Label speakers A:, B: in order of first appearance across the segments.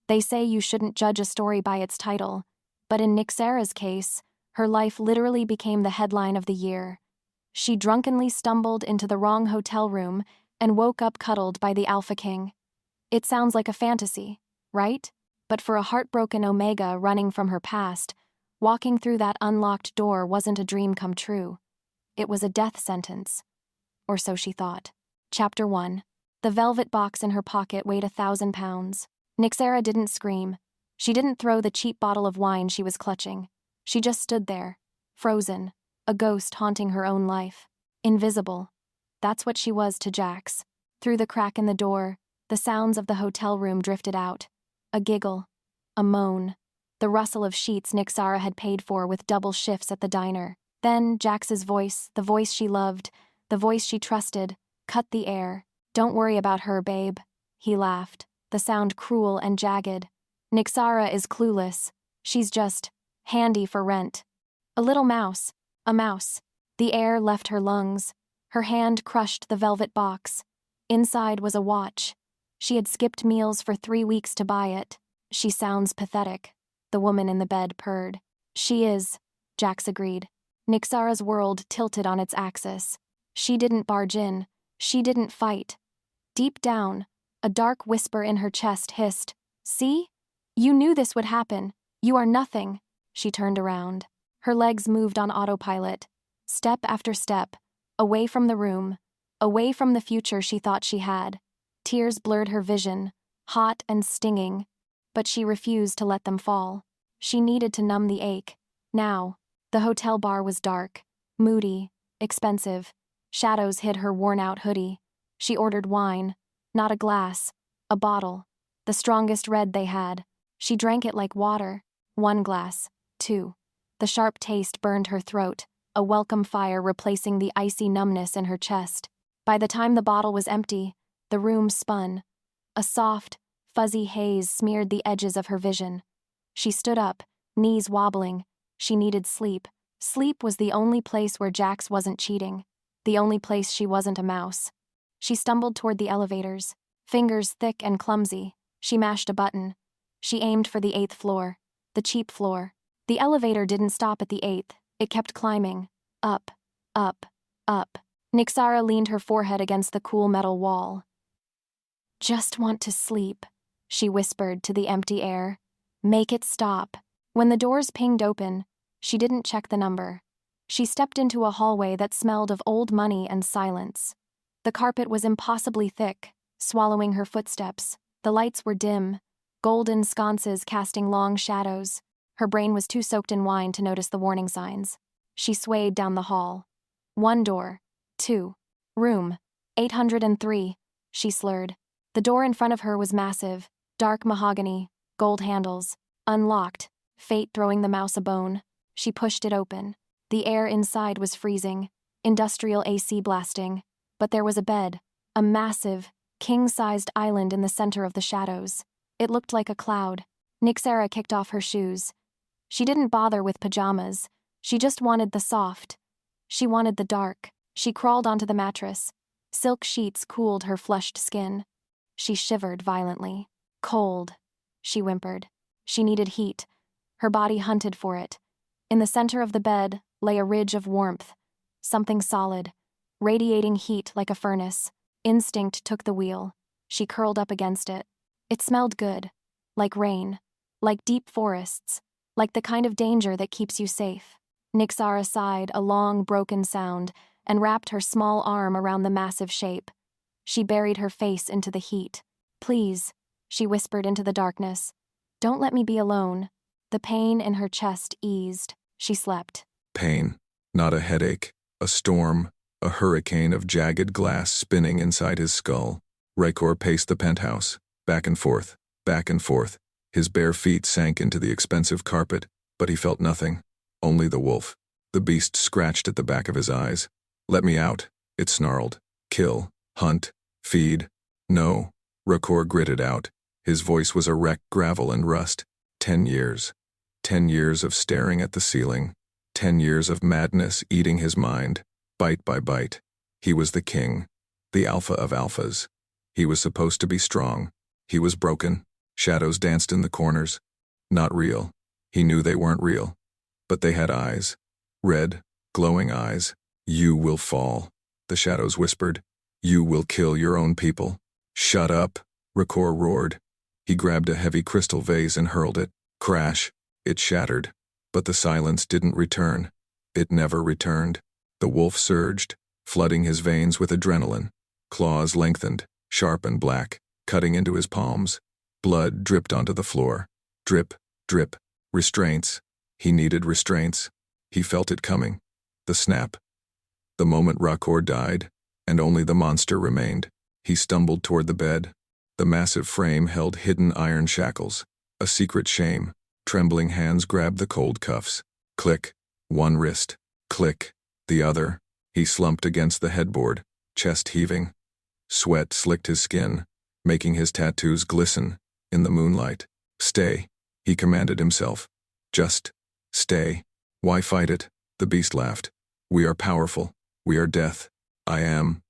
A: They say you shouldn't judge a story by its title, but in Nyxara's case, her life literally became the headline of the year. She drunkenly stumbled into the wrong hotel room and woke up cuddled by the Alpha King. It sounds like a fantasy, right? But for a heartbroken Omega running from her past, walking through that unlocked door wasn't a dream come true. It was a death sentence. Or so she thought. Chapter 1. The velvet box in her pocket weighed 1,000 pounds. Nyxara didn't scream. She didn't throw the cheap bottle of wine she was clutching. She just stood there, frozen, a ghost haunting her own life. Invisible. That's what she was to Jax. Through the crack in the door, the sounds of the hotel room drifted out. A giggle. A moan. The rustle of sheets Nyxara had paid for with double shifts at the diner. Then Jax's voice, the voice she loved, the voice she trusted, cut the air. "Don't worry about her, babe." He laughed, the sound cruel and jagged. "Nyxara is clueless. She's just handy for rent. A little mouse. A mouse." The air left her lungs. Her hand crushed the velvet box. Inside was a watch. She had skipped meals for 3 weeks to buy it. "She sounds pathetic," the woman in the bed purred. "She is," Jax agreed. Nyxara's world tilted on its axis. She didn't barge in. She didn't fight. Deep down, a dark whisper in her chest hissed, "See? You knew this would happen. You are nothing." She turned around. Her legs moved on autopilot, step after step, away from the room, away from the future she thought she had. Tears blurred her vision, hot and stinging, but she refused to let them fall. She needed to numb the ache. Now, the hotel bar was dark, moody, expensive. Shadows hid her worn-out hoodie. She ordered wine, not a glass, a bottle, the strongest red they had. She drank it like water. 1 glass, 2. The sharp taste burned her throat, a welcome fire replacing the icy numbness in her chest. By the time the bottle was empty, the room spun. A soft, fuzzy haze smeared the edges of her vision. She stood up, knees wobbling. She needed sleep. Sleep was the only place where Jax wasn't cheating, the only place she wasn't a mouse. She stumbled toward the elevators, fingers thick and clumsy. She mashed a button. She aimed for the 8th floor, the cheap floor. The elevator didn't stop at the 8th. It kept climbing. Up, up, up. Nyxara leaned her forehead against the cool metal wall. "Just want to sleep," she whispered to the empty air. "Make it stop." When the doors pinged open, she didn't check the number. She stepped into a hallway that smelled of old money and silence. The carpet was impossibly thick, swallowing her footsteps. The lights were dim, golden sconces casting long shadows. Her brain was too soaked in wine to notice the warning signs. She swayed down the hall. 1 door. 2. Room. 803, she slurred. The door in front of her was massive, dark mahogany, gold handles, unlocked, fate throwing the mouse a bone. She pushed it open. The air inside was freezing, industrial AC blasting, but there was a bed, a massive, king-sized island in the center of the shadows. It looked like a cloud. Nyxara kicked off her shoes. She didn't bother with pajamas. She just wanted the soft. She wanted the dark. She crawled onto the mattress. Silk sheets cooled her flushed skin. She shivered violently. "Cold," she whimpered. She needed heat. Her body hunted for it. In the center of the bed lay a ridge of warmth, something solid, radiating heat like a furnace. Instinct took the wheel. She curled up against it. It smelled good, like rain, like deep forests, like the kind of danger that keeps you safe. Nyxara sighed a long, broken sound and wrapped her small arm around the massive shape. She buried her face into the heat. "Please," she whispered into the darkness. "Don't let me be alone." The pain in her chest eased. She slept.
B: Pain, not a headache, a storm, a hurricane of jagged glass spinning inside his skull. Rhakor paced the penthouse, back and forth, back and forth. His bare feet sank into the expensive carpet, but he felt nothing. Only the wolf. The beast scratched at the back of his eyes. "Let me out," it snarled. "Kill, hunt, feed." "No," Rhakor gritted out. His voice was a wreck, gravel and rust. 10 years. 10 years of staring at the ceiling. 10 years of madness eating his mind, bite by bite. He was the king, the alpha of alphas. He was supposed to be strong. He was broken. Shadows danced in the corners. Not real. He knew they weren't real. But they had eyes. Red, glowing eyes. You will fall, the shadows whispered. You will kill your own people. Shut up, Rhakor roared. He grabbed a heavy crystal vase and hurled it. Crash. It shattered. But the silence didn't return. It never returned. The wolf surged, flooding his veins with adrenaline. Claws lengthened, sharp and black, cutting into his palms. Blood dripped onto the floor. Drip, drip. Restraints. He needed restraints. He felt it coming. The snap. The moment Rhakor died, and only the monster remained. He stumbled toward the bed. The massive frame held hidden iron shackles. A secret shame. Trembling hands grabbed the cold cuffs. Click. One wrist. Click. The other. He slumped against the headboard, chest heaving. Sweat slicked his skin, making his tattoos glisten in the moonlight. Stay, he commanded himself. Just stay. Why fight it? The beast laughed. We are powerful. We are death. I am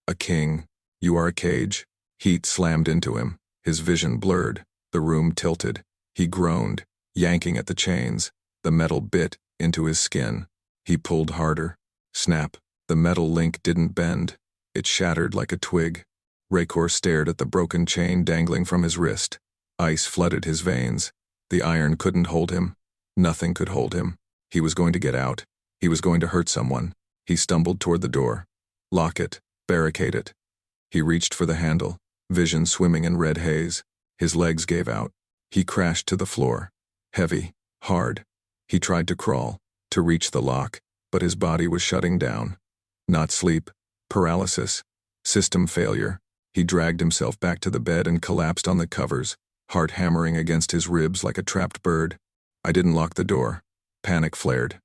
B: a king. You are a cage. Heat slammed into him. His vision blurred. The room tilted. He groaned, yanking at the chains. The metal bit into his skin. He pulled harder. Snap. The metal link didn't bend. It shattered like a twig. Rhakor stared at the broken chain dangling from his wrist. Ice flooded his veins. The iron couldn't hold him. Nothing could hold him. He was going to get out. He was going to hurt someone. He stumbled toward the door. Lock it. Barricade it. He reached for the handle, vision swimming in red haze. His legs gave out. He crashed to the floor. Heavy. Hard. He tried to crawl, to reach the lock, but his body was shutting down. Not sleep. Paralysis. System failure. He dragged himself back to the bed and collapsed on the covers, heart hammering against his ribs like a trapped bird. I didn't lock the door. Panic flared.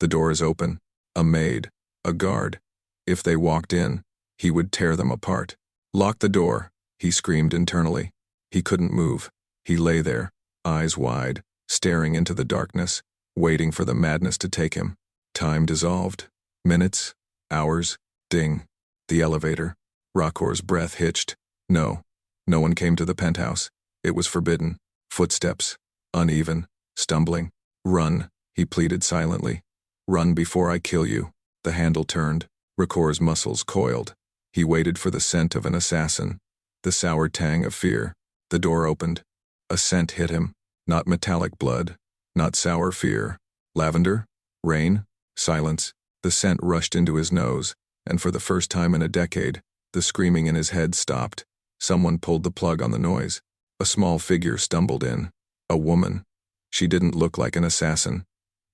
B: The door is open. A maid. A guard. If they walked in, he would tear them apart. Lock the door, he screamed internally. He couldn't move. He lay there, eyes wide, staring into the darkness, waiting for the madness to take him. Time dissolved. Minutes. Hours. Ding. The elevator. Rhakor's breath hitched. No. No one came to the penthouse. It was forbidden. Footsteps. Uneven. Stumbling. Run, he pleaded silently. Run before I kill you. The handle turned. Rhakor's muscles coiled. He waited for the scent of an assassin. The sour tang of fear. The door opened. A scent hit him. Not metallic blood. Not sour fear. Lavender? Rain? Silence. The scent rushed into his nose, and for the first time in a decade, the screaming in his head stopped. Someone pulled the plug on the noise. A small figure stumbled in. A woman. She didn't look like an assassin.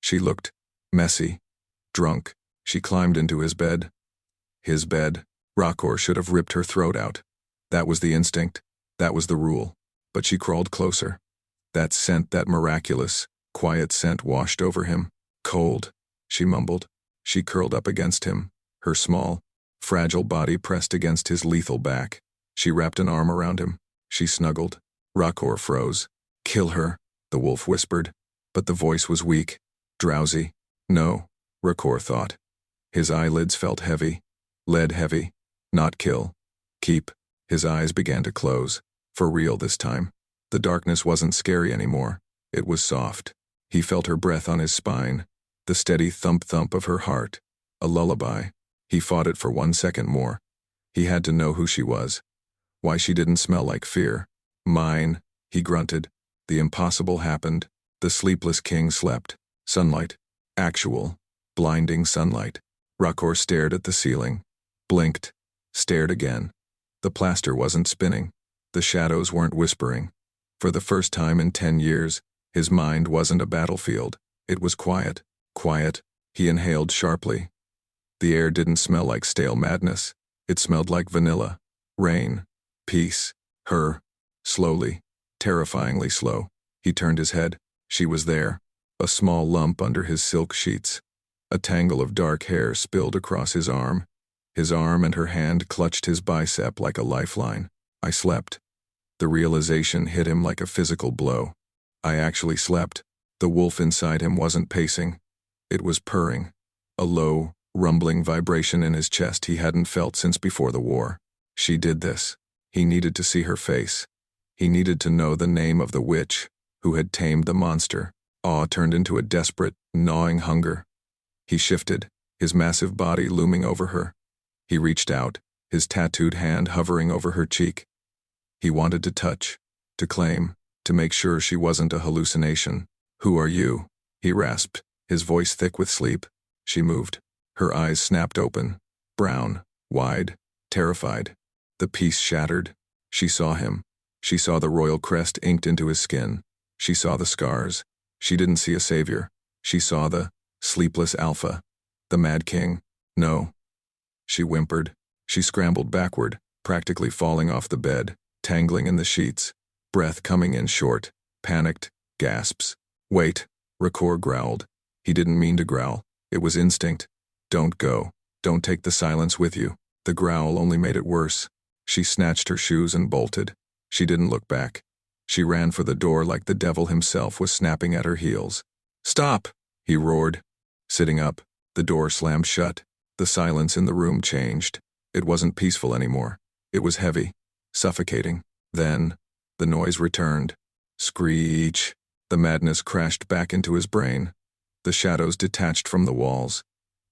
B: She looked messy. Drunk. She climbed into his bed. His bed. Rhakor should have ripped her throat out. That was the instinct. That was the rule. But she crawled closer. That scent, that miraculous, quiet scent washed over him. Cold, she mumbled. She curled up against him, her small, fragile body pressed against his lethal back. She wrapped an arm around him. She snuggled. Rhakor froze. Kill her, the wolf whispered. But the voice was weak, drowsy. No, Rhakor thought. His eyelids felt heavy. Lead heavy. Not kill. Keep. His eyes began to close. For real this time. The darkness wasn't scary anymore. It was soft. He felt her breath on his spine. The steady thump-thump of her heart. A lullaby. He fought it for 1 second more. He had to know who she was. Why she didn't smell like fear. Mine, he grunted. The impossible happened. The sleepless king slept. Sunlight. Actual, blinding sunlight. Rhakor stared at the ceiling. Blinked. Stared again. The plaster wasn't spinning. The shadows weren't whispering. For the first time in 10 years, his mind wasn't a battlefield. It was quiet. Quiet. He inhaled sharply. The air didn't smell like stale madness. It smelled like vanilla. Rain. Peace. Her. Slowly. Terrifyingly slow. He turned his head. She was there. A small lump under his silk sheets. A tangle of dark hair spilled across his arm. His arm and her hand clutched his bicep like a lifeline. I slept. The realization hit him like a physical blow. I actually slept. The wolf inside him wasn't pacing. It was purring. A low, rumbling vibration in his chest he hadn't felt since before the war. She did this. He needed to see her face. He needed to know the name of the witch who had tamed the monster. Awe turned into a desperate, gnawing hunger. He shifted, his massive body looming over her. He reached out, his tattooed hand hovering over her cheek. He wanted to touch, to claim, to make sure she wasn't a hallucination. "Who are you?" he rasped, his voice thick with sleep. She moved. Her eyes snapped open, brown, wide, terrified. The peace shattered. She saw him. She saw the royal crest inked into his skin. She saw the scars. She didn't see a savior. She saw the Sleepless Alpha, the Mad King. "No." She whimpered. She scrambled backward, practically falling off the bed, tangling in the sheets, breath coming in short, panicked, gasps. "Wait," Rhakor growled. He didn't mean to growl. It was instinct. "Don't go. Don't take the silence with you." The growl only made it worse. She snatched her shoes and bolted. She didn't look back. She ran for the door like the devil himself was snapping at her heels. "Stop!" he roared. Sitting up, the door slammed shut. The silence in the room changed. It wasn't peaceful anymore. It was heavy, suffocating. Then, the noise returned. Screech. The madness crashed back into his brain. The shadows detached from the walls.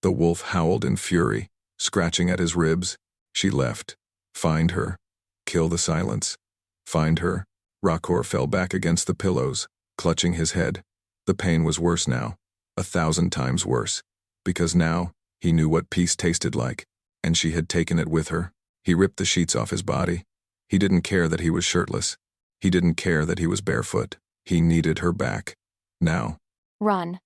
B: The wolf howled in fury, scratching at his ribs. She left. Find her. Kill the silence. Find her. Rhakor fell back against the pillows, clutching his head. The pain was worse now, 1,000 times worse, because now he knew what peace tasted like, and she had taken it with her. He ripped the sheets off his body. He didn't care that he was shirtless. He didn't care that he was barefoot. He needed her back. Now.
A: Run.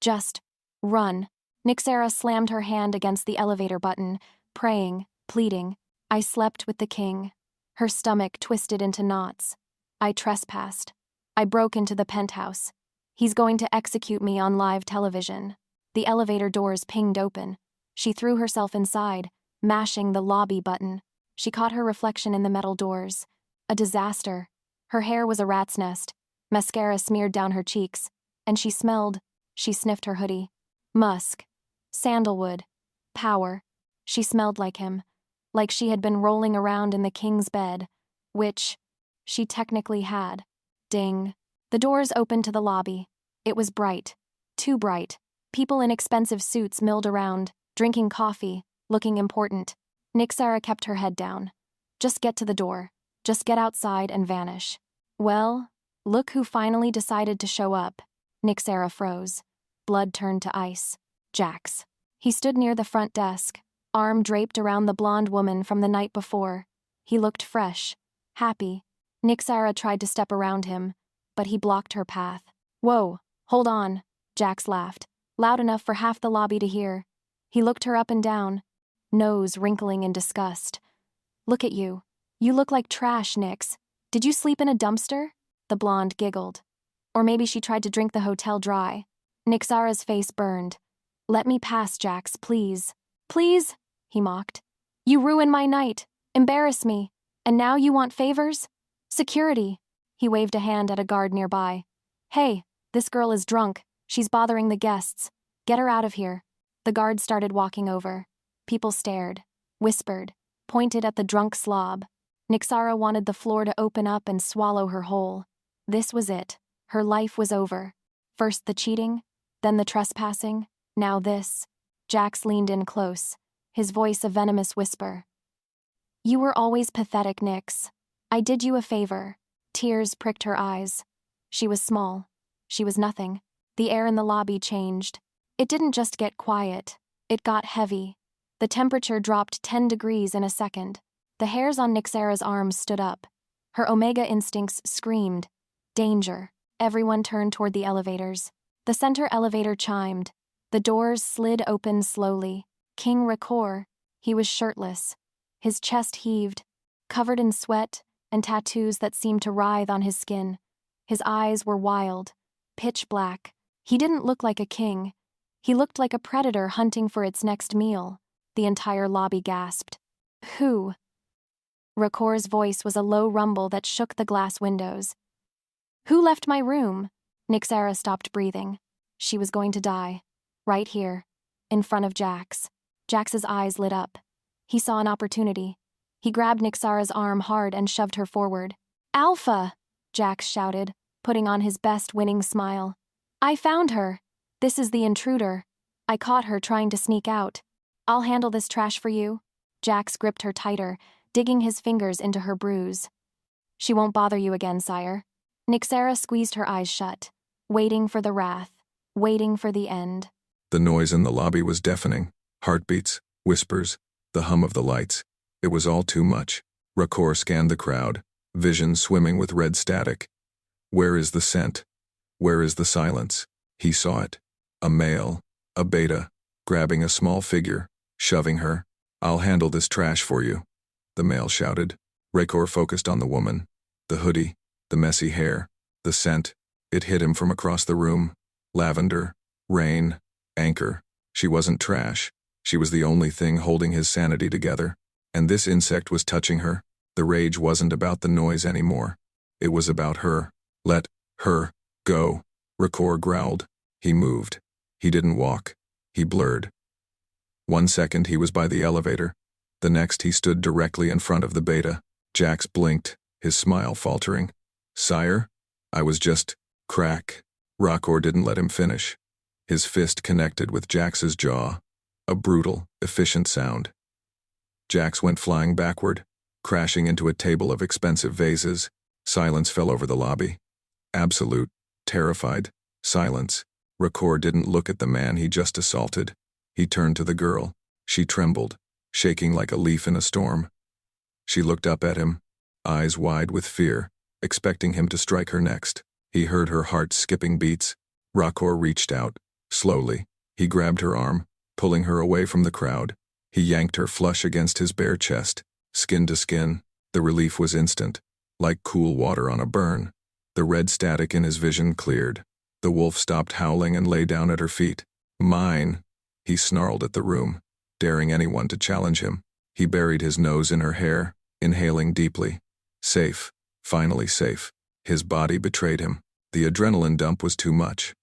A: Just run. Nyxara slammed her hand against the elevator button, praying, pleading. I slept with the king. Her stomach twisted into knots. I trespassed. I broke into the penthouse. He's going to execute me on live television. The elevator doors pinged open. She threw herself inside, mashing the lobby button. She caught her reflection in the metal doors. A disaster. Her hair was a rat's nest. Mascara smeared down her cheeks, and she sniffed her hoodie. Musk. Sandalwood. Power. She smelled like him, like she had been rolling around in the king's bed, which she technically had. Ding. The doors opened to the lobby. It was bright. Too bright. People in expensive suits milled around, drinking coffee, looking important. Nyxara kept her head down. Just get to the door. Just get outside and vanish. Well, look who finally decided to show up. Nyxara froze. Blood turned to ice. Jax. He stood near the front desk, arm draped around the blonde woman from the night before. He looked fresh, happy. Nyxara tried to step around him, but he blocked her path. Whoa, hold on, Jax laughed, loud enough for half the lobby to hear. He looked her up and down, nose wrinkling in disgust. Look at you. You look like trash, Nyx. Did you sleep in a dumpster? The blonde giggled. Or maybe she tried to drink the hotel dry. Nyxara's face burned. Let me pass, Jax, please. Please? He mocked. You ruin my night, embarrass me, and now you want favors? Security. He waved a hand at a guard nearby. Hey, this girl is drunk. She's bothering the guests. Get her out of here. The guard started walking over. People stared, whispered, pointed at the drunk slob. Nyxara wanted the floor to open up and swallow her whole. This was it. Her life was over. First the cheating, then the trespassing, now this. Jax leaned in close, his voice a venomous whisper. You were always pathetic, Nyx. I did you a favor. Tears pricked her eyes. She was small. She was nothing. The air in the lobby changed. It didn't just get quiet. It got heavy. The temperature dropped 10 degrees in a second. The hairs on Nyxara's arms stood up. Her Omega instincts screamed. Danger. Everyone turned toward the elevators. The center elevator chimed. The doors slid open slowly. King Rhakor. He was shirtless. His chest heaved, covered in sweat and tattoos that seemed to writhe on his skin. His eyes were wild, pitch black. He didn't look like a king. He looked like a predator hunting for its next meal. The entire lobby gasped. Who? Rhakor's voice was a low rumble that shook the glass windows. Who left my room? Nyxara stopped breathing. She was going to die. Right here, in front of Jax. Jax's eyes lit up. He saw an opportunity. He grabbed Nyxara's arm hard and shoved her forward. Alpha! Jax shouted, putting on his best winning smile. I found her. This is the intruder. I caught her trying to sneak out. I'll handle this trash for you. Jax gripped her tighter, digging his fingers into her bruise. She won't bother you again, sire. Nyxara squeezed her eyes shut, waiting for the wrath, waiting for the end.
B: The noise in the lobby was deafening. Heartbeats, whispers, the hum of the lights. It was all too much. Rhakor scanned the crowd, vision swimming with red static. Where is the scent? Where is the silence? He saw it. A male, a beta, grabbing a small figure, shoving her. I'll handle this trash for you, the male shouted. Rhakor focused on the woman. The hoodie, the messy hair, the scent. It hit him from across the room. Lavender, rain, anchor. She wasn't trash. She was the only thing holding his sanity together. And this insect was touching her. The rage wasn't about the noise anymore. It was about her. Let her go, Rhakor growled. He moved. He didn't walk. He blurred. 1 second he was by the elevator. The next he stood directly in front of the beta. Jax blinked, his smile faltering. Sire? I was just... Crack. Rhakor didn't let him finish. His fist connected with Jax's jaw. A brutal, efficient sound. Jax went flying backward, crashing into a table of expensive vases. Silence fell over the lobby. Absolute, terrified silence. Rhakor didn't look at the man he just assaulted. He turned to the girl. She trembled, shaking like a leaf in a storm. She looked up at him, eyes wide with fear, expecting him to strike her next. He heard her heart skipping beats. Rhakor reached out, slowly. He grabbed her arm, pulling her away from the crowd. He yanked her flush against his bare chest, skin to skin. The relief was instant, like cool water on a burn. The red static in his vision cleared. The wolf stopped howling and lay down at her feet. Mine, he snarled at the room, daring anyone to challenge him. He buried his nose in her hair, inhaling deeply. Safe, finally safe. His body betrayed him. The adrenaline dump was too much.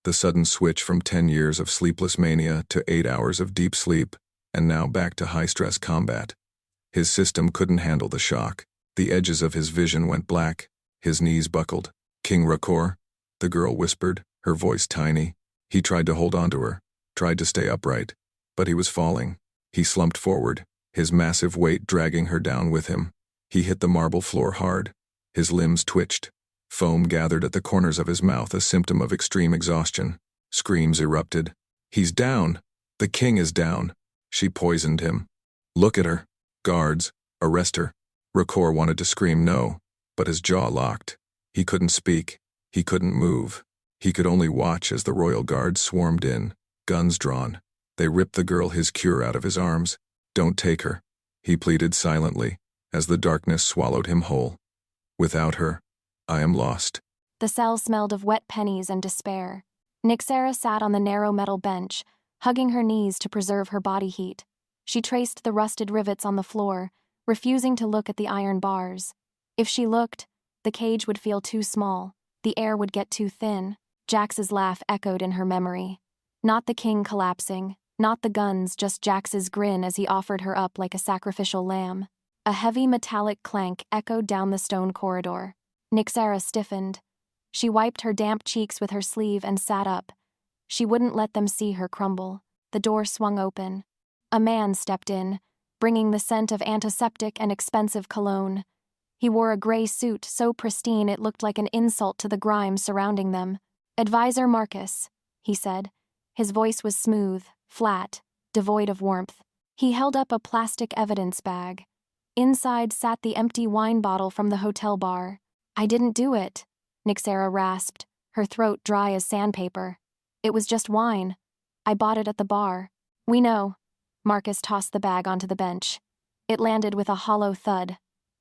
B: The sudden switch from 10 years of sleepless mania to 8 hours of deep sleep, and now back to high-stress combat. His system couldn't handle the shock. The edges of his vision went black. His knees buckled. King Rhakor, the girl whispered, her voice tiny. He tried to hold on to her, tried to stay upright, but he was falling. He slumped forward, his massive weight dragging her down with him. He hit the marble floor hard. His limbs twitched. Foam gathered at the corners of his mouth, a symptom of extreme exhaustion. Screams erupted. He's down. The king is down. She poisoned him. Look at her. Guards, arrest her. Rhakor wanted to scream no, but his jaw locked. He couldn't speak. He couldn't move. He could only watch as the royal guards swarmed in, guns drawn. They ripped the girl his cure out of his arms. Don't take her, he pleaded silently, as the darkness swallowed him whole. Without her, I am lost.
A: The cell smelled of wet pennies and despair. Nyxara sat on the narrow metal bench, hugging her knees to preserve her body heat. She traced the rusted rivets on the floor, refusing to look at the iron bars. If she looked, the cage would feel too small, the air would get too thin. Jax's laugh echoed in her memory. Not the king collapsing, not the guns, just Jax's grin as he offered her up like a sacrificial lamb. A heavy metallic clank echoed down the stone corridor. Nyxara stiffened. She wiped her damp cheeks with her sleeve and sat up. She wouldn't let them see her crumble. The door swung open. A man stepped in, bringing the scent of antiseptic and expensive cologne. He wore a gray suit so pristine it looked like an insult to the grime surrounding them. Advisor Marcus, he said. His voice was smooth, flat, devoid of warmth. He held up a plastic evidence bag. Inside sat the empty wine bottle from the hotel bar. I didn't do it, Nyxara rasped, her throat dry as sandpaper. It was just wine. I bought it at the bar. We know. Marcus tossed the bag onto the bench. It landed with a hollow thud.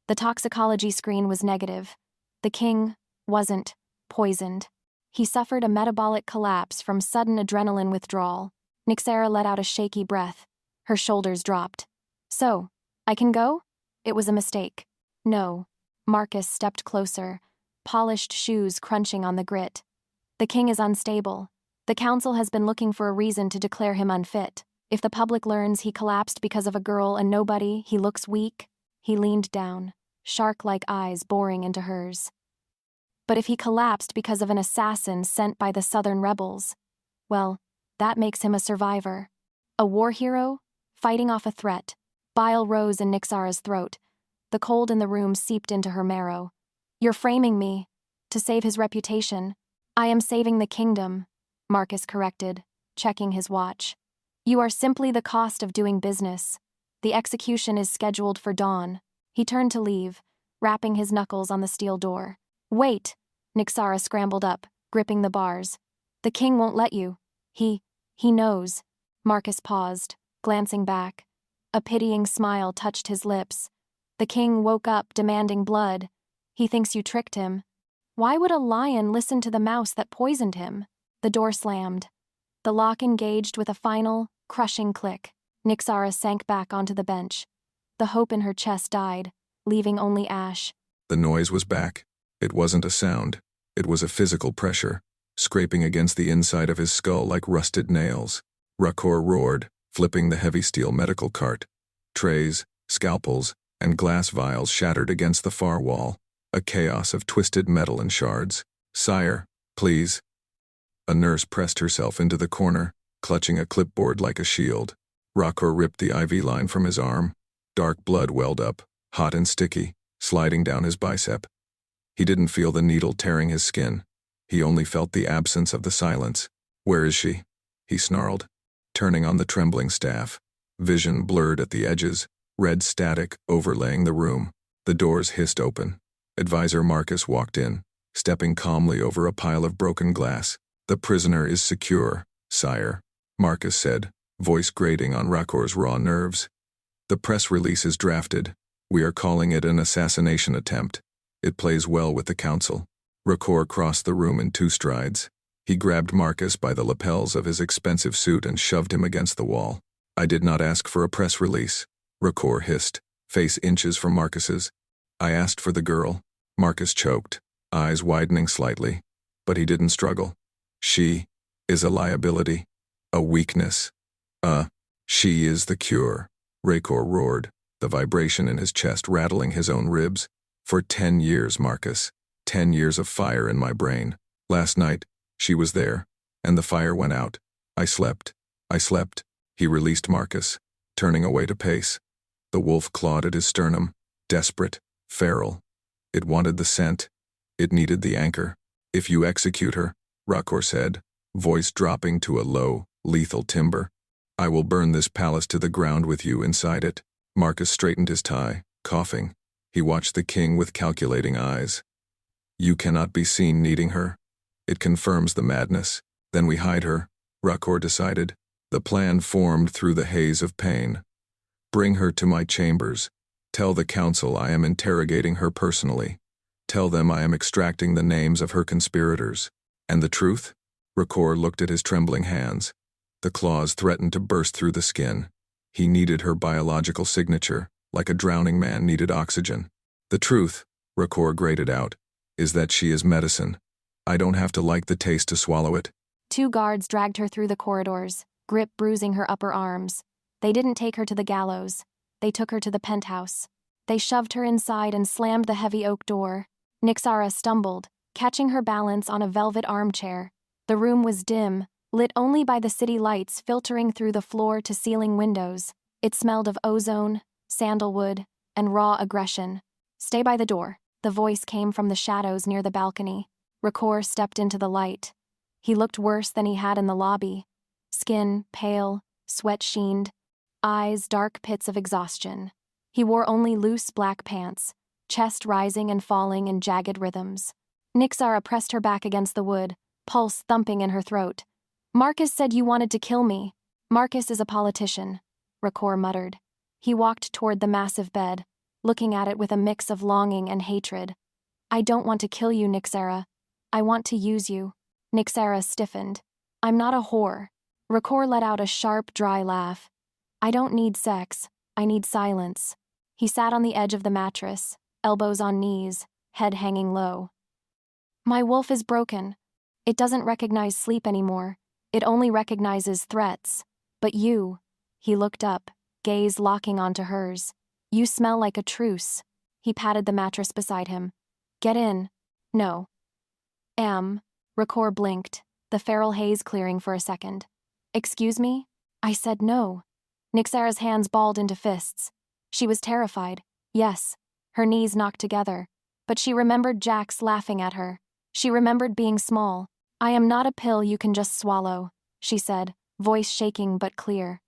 A: The toxicology screen was negative. The king wasn't poisoned. He suffered a metabolic collapse from sudden adrenaline withdrawal. Nyxara let out a shaky breath. Her shoulders dropped. So, I can go? It was a mistake. No. Marcus stepped closer, polished shoes crunching on the grit. The king is unstable. The council has been looking for a reason to declare him unfit. If the public learns he collapsed because of a girl and nobody, he looks weak. He leaned down, shark-like eyes boring into hers. But if he collapsed because of an assassin sent by the Southern rebels, well, that makes him a survivor. A war hero, fighting off a threat. Bile rose in Nyxara's throat. The cold in the room seeped into her marrow. You're framing me. To save his reputation. I am saving the kingdom, Marcus corrected, checking his watch. You are simply the cost of doing business. The execution is scheduled for dawn. He turned to leave, rapping his knuckles on the steel door. Wait! Nyxara scrambled up, gripping the bars. The king won't let you. He knows. Marcus paused, glancing back. A pitying smile touched his lips. The king woke up, demanding blood. He thinks you tricked him. Why would a lion listen to the mouse that poisoned him? The door slammed. The lock engaged with a final, crushing click. Nyxara sank back onto the bench. The hope in her chest died, leaving only ash.
B: The noise was back. It wasn't a sound. It was a physical pressure, scraping against the inside of his skull like rusted nails. Rhakor roared, flipping the heavy steel medical cart. Trays, scalpels, and glass vials shattered against the far wall, a chaos of twisted metal and shards. Sire, please. A nurse pressed herself into the corner, clutching a clipboard like a shield. Rhakor ripped the IV line from his arm. Dark blood welled up, hot and sticky, sliding down his bicep. He didn't feel the needle tearing his skin. He only felt the absence of the silence. Where is she? He snarled, turning on the trembling staff. Vision blurred at the edges, red static overlaying the room. The doors hissed open. Advisor Marcus walked in, stepping calmly over a pile of broken glass. The prisoner is secure, sire, Marcus said, voice grating on Rhakor's raw nerves. The press release is drafted. We are calling it an assassination attempt. It plays well with the council. Rhakor crossed the room in 2 strides. He grabbed Marcus by the lapels of his expensive suit and shoved him against the wall. I did not ask for a press release, Rhakor hissed, face inches from Marcus's. I asked for the girl. Marcus choked, eyes widening slightly. But he didn't struggle. She is a liability, a weakness. She is the cure, Rhakor roared, the vibration in his chest rattling his own ribs. For 10 years, Marcus. 10 years of fire in my brain. Last night, she was there, and the fire went out. I slept. He released Marcus, turning away to pace. The wolf clawed at his sternum, desperate, feral. It wanted the scent. It needed the anchor. If you execute her, Rhakor said, voice dropping to a low, lethal timbre, I will burn this palace to the ground with you inside it. Marcus straightened his tie, coughing. He watched the king with calculating eyes. You cannot be seen needing her. It confirms the madness. Then we hide her, Rhakor decided. The plan formed through the haze of pain. Bring her to my chambers. Tell the council I am interrogating her personally. Tell them I am extracting the names of her conspirators. And the truth? Rhakor looked at his trembling hands. The claws threatened to burst through the skin. He needed her biological signature, like a drowning man needed oxygen. The truth, Rhakor grated out, is that she is medicine. I don't have to like the taste to swallow it.
A: 2 guards dragged her through the corridors, grip bruising her upper arms. They didn't take her to the gallows. They took her to the penthouse. They shoved her inside and slammed the heavy oak door. Nyxara stumbled, catching her balance on a velvet armchair. The room was dim, lit only by the city lights filtering through the floor-to-ceiling windows. It smelled of ozone, sandalwood, and raw aggression. Stay by the door. The voice came from the shadows near the balcony. Rhakor stepped into the light. He looked worse than he had in the lobby. Skin pale, sweat-sheened, eyes dark pits of exhaustion. He wore only loose black pants, chest rising and falling in jagged rhythms. Nyxara pressed her back against the wood, pulse thumping in her throat. Marcus said you wanted to kill me. Marcus is a politician, Rhakor muttered. He walked toward the massive bed, looking at it with a mix of longing and hatred. I don't want to kill you, Nyxara. I want to use you. Nyxara stiffened. I'm not a whore. Rhakor let out a sharp, dry laugh. I don't need sex. I need silence. He sat on the edge of the mattress, elbows on knees, head hanging low. My wolf is broken. It doesn't recognize sleep anymore. It only recognizes threats. But you, he looked up, gaze locking onto hers. You smell like a truce. He patted the mattress beside him. Get in. No. Rhakor blinked, the feral haze clearing for a second. Excuse me? I said no. Nyxara's hands balled into fists. She was terrified, yes, her knees knocked together. But she remembered Jax laughing at her. She remembered being small. I am not a pill you can just swallow, she said, voice shaking but clear.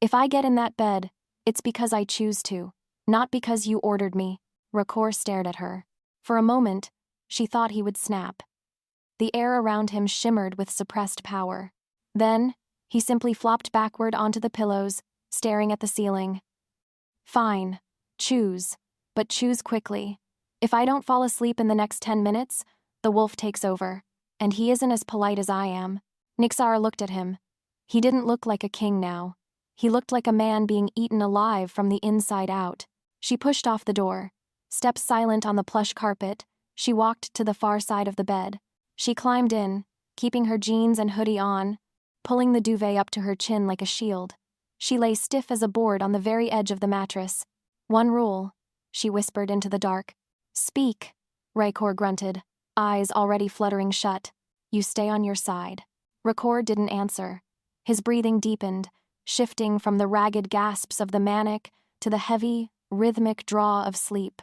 A: If I get in that bed, it's because I choose to, not because you ordered me. Rhakor stared at her. For a moment, she thought he would snap. The air around him shimmered with suppressed power. Then, he simply flopped backward onto the pillows, staring at the ceiling. Fine. Choose. But choose quickly. If I don't fall asleep in the next 10 minutes, the wolf takes over. And he isn't as polite as I am. Nyxara looked at him. He didn't look like a king now. He looked like a man being eaten alive from the inside out. She pushed off the door. Stepped silent on the plush carpet, she walked to the far side of the bed. She climbed in, keeping her jeans and hoodie on, pulling the duvet up to her chin like a shield. She lay stiff as a board on the very edge of the mattress. One rule, she whispered into the dark. Speak, Rhakor grunted, eyes already fluttering shut. You stay on your side. Rhakor didn't answer. His breathing deepened, shifting from the ragged gasps of the manic to the heavy, rhythmic draw of sleep.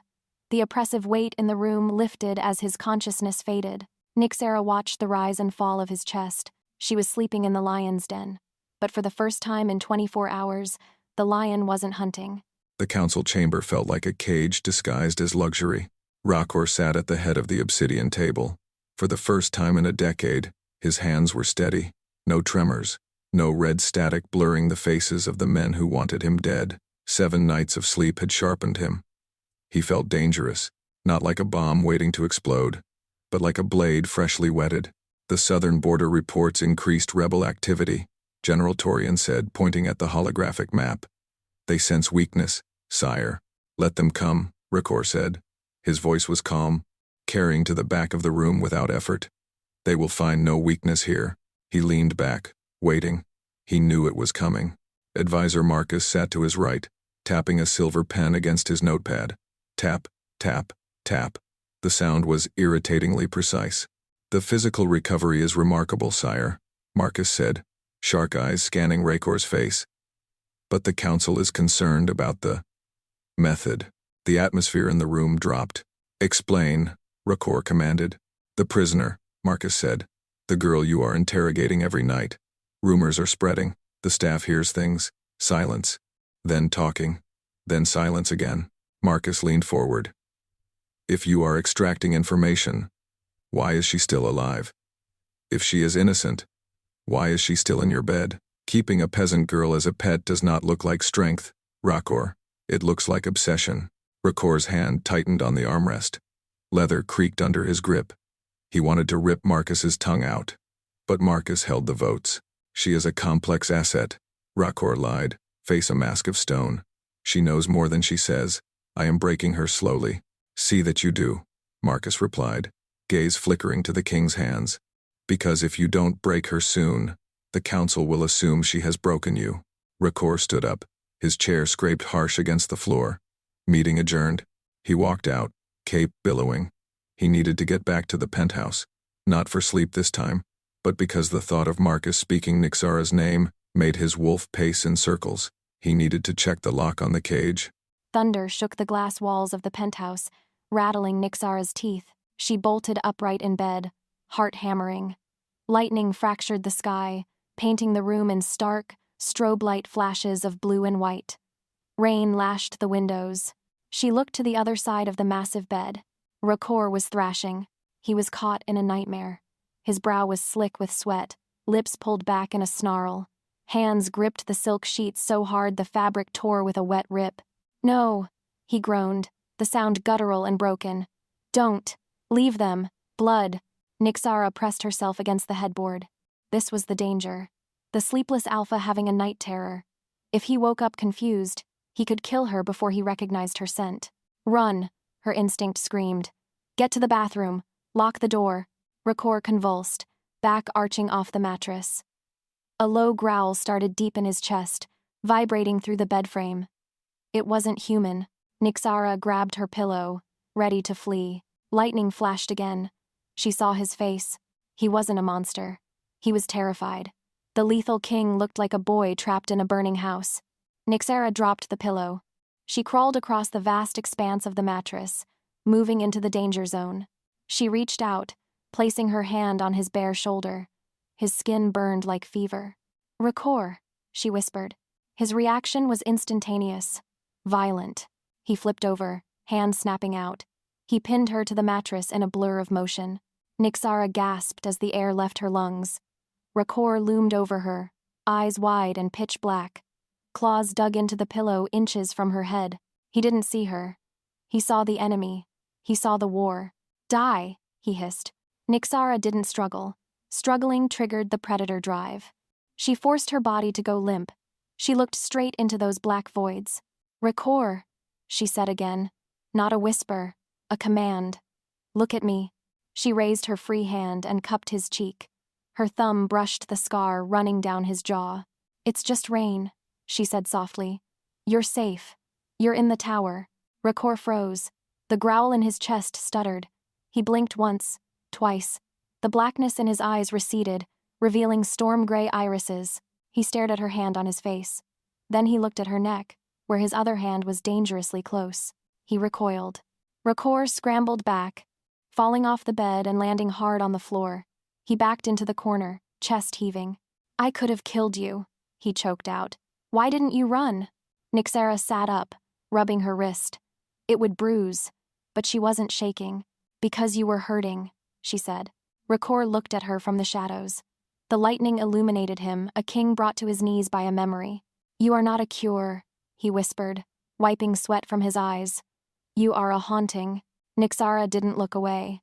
A: The oppressive weight in the room lifted as his consciousness faded. Nyxara watched the rise and fall of his chest. She was sleeping in the lion's den. But for the first time in 24 hours, the lion wasn't hunting.
B: The council chamber felt like a cage disguised as luxury. Rhakor sat at the head of the obsidian table. For the first time in a decade, his hands were steady. No tremors. No red static blurring the faces of the men who wanted him dead. 7 nights of sleep had sharpened him. He felt dangerous, not like a bomb waiting to explode, but like a blade freshly whetted. The southern border reports increased rebel activity, General Torian said, pointing at the holographic map. They sense weakness, sire. Let them come, Rhakor said. His voice was calm, carrying to the back of the room without effort. They will find no weakness here. He leaned back, waiting. He knew it was coming. Advisor Marcus sat to his right, tapping a silver pen against his notepad. Tap, tap, tap. The sound was irritatingly precise. The physical recovery is remarkable, sire, Marcus said, shark eyes scanning Rhakor's face. But the council is concerned about the method. The atmosphere in the room dropped. Explain, Rhakor commanded. The prisoner, Marcus said. The girl you are interrogating every night. Rumors are spreading. The staff hears things. Silence. Then talking. Then silence again. Marcus leaned forward. If you are extracting information, why is she still alive? If she is innocent, why is she still in your bed? Keeping a peasant girl as a pet does not look like strength, Rhakor. It looks like obsession. Rhakor's hand tightened on the armrest. Leather creaked under his grip. He wanted to rip Marcus's tongue out. But Marcus held the votes. She is a complex asset, Rhakor lied, face a mask of stone. She knows more than she says. I am breaking her slowly. See that you do, Marcus replied, gaze flickering to the king's hands. Because if you don't break her soon, the council will assume she has broken you. Rhakor stood up. His chair scraped harsh against the floor. Meeting adjourned. He walked out, cape billowing. He needed to get back to the penthouse. Not for sleep this time, but because the thought of Marcus speaking Nyxara's name made his wolf pace in circles. He needed to check the lock on the cage.
A: Thunder shook the glass walls of the penthouse, rattling Nyxara's teeth. She bolted upright in bed, heart hammering. Lightning fractured the sky, painting the room in stark, strobe light flashes of blue and white. Rain lashed the windows. She looked to the other side of the massive bed. Rhakor was thrashing. He was caught in a nightmare. His brow was slick with sweat, lips pulled back in a snarl. Hands gripped the silk sheets so hard the fabric tore with a wet rip. No, he groaned, the sound guttural and broken. Don't. Leave them. Blood. Nyxara pressed herself against the headboard. This was the danger. The Sleepless Alpha having a night terror. If he woke up confused, he could kill her before he recognized her scent. Run, her instinct screamed. Get to the bathroom. Lock the door. Rhakor convulsed, back arching off the mattress. A low growl started deep in his chest, vibrating through the bed frame. It wasn't human. Nyxara grabbed her pillow, ready to flee. Lightning flashed again. She saw his face. He wasn't a monster. He was terrified. The lethal king looked like a boy trapped in a burning house. Nyxara dropped the pillow. She crawled across the vast expanse of the mattress, moving into the danger zone. She reached out, placing her hand on his bare shoulder. His skin burned like fever. "Rhakor," she whispered. His reaction was instantaneous, violent. He flipped over, hand snapping out. He pinned her to the mattress in a blur of motion. Nyxara gasped as the air left her lungs. Rhakor loomed over her, eyes wide and pitch black. Claws dug into the pillow inches from her head. He didn't see her. He saw the enemy. He saw the war. "Die," he hissed. Nyxara didn't struggle. Struggling triggered the predator drive. She forced her body to go limp. She looked straight into those black voids. "Rhakor," she said again. Not a whisper, a command. "Look at me." She raised her free hand and cupped his cheek. Her thumb brushed the scar running down his jaw. "It's just rain," she said softly. "You're safe. You're in the tower." Rhakor froze. The growl in his chest stuttered. He blinked once, twice. The blackness in his eyes receded, revealing storm-gray irises. He stared at her hand on his face. Then he looked at her neck, where his other hand was dangerously close. He recoiled. Rhakor scrambled back, falling off the bed and landing hard on the floor. He backed into the corner, chest heaving. "I could have killed you," he choked out. "Why didn't you run?" Nyxara sat up, rubbing her wrist. It would bruise, but she wasn't shaking. "Because you were hurting," she said. Rhakor looked at her from the shadows. The lightning illuminated him, a king brought to his knees by a memory. "You are not a cure," he whispered, wiping sweat from his eyes. "You are a haunting." Nyxara didn't look away.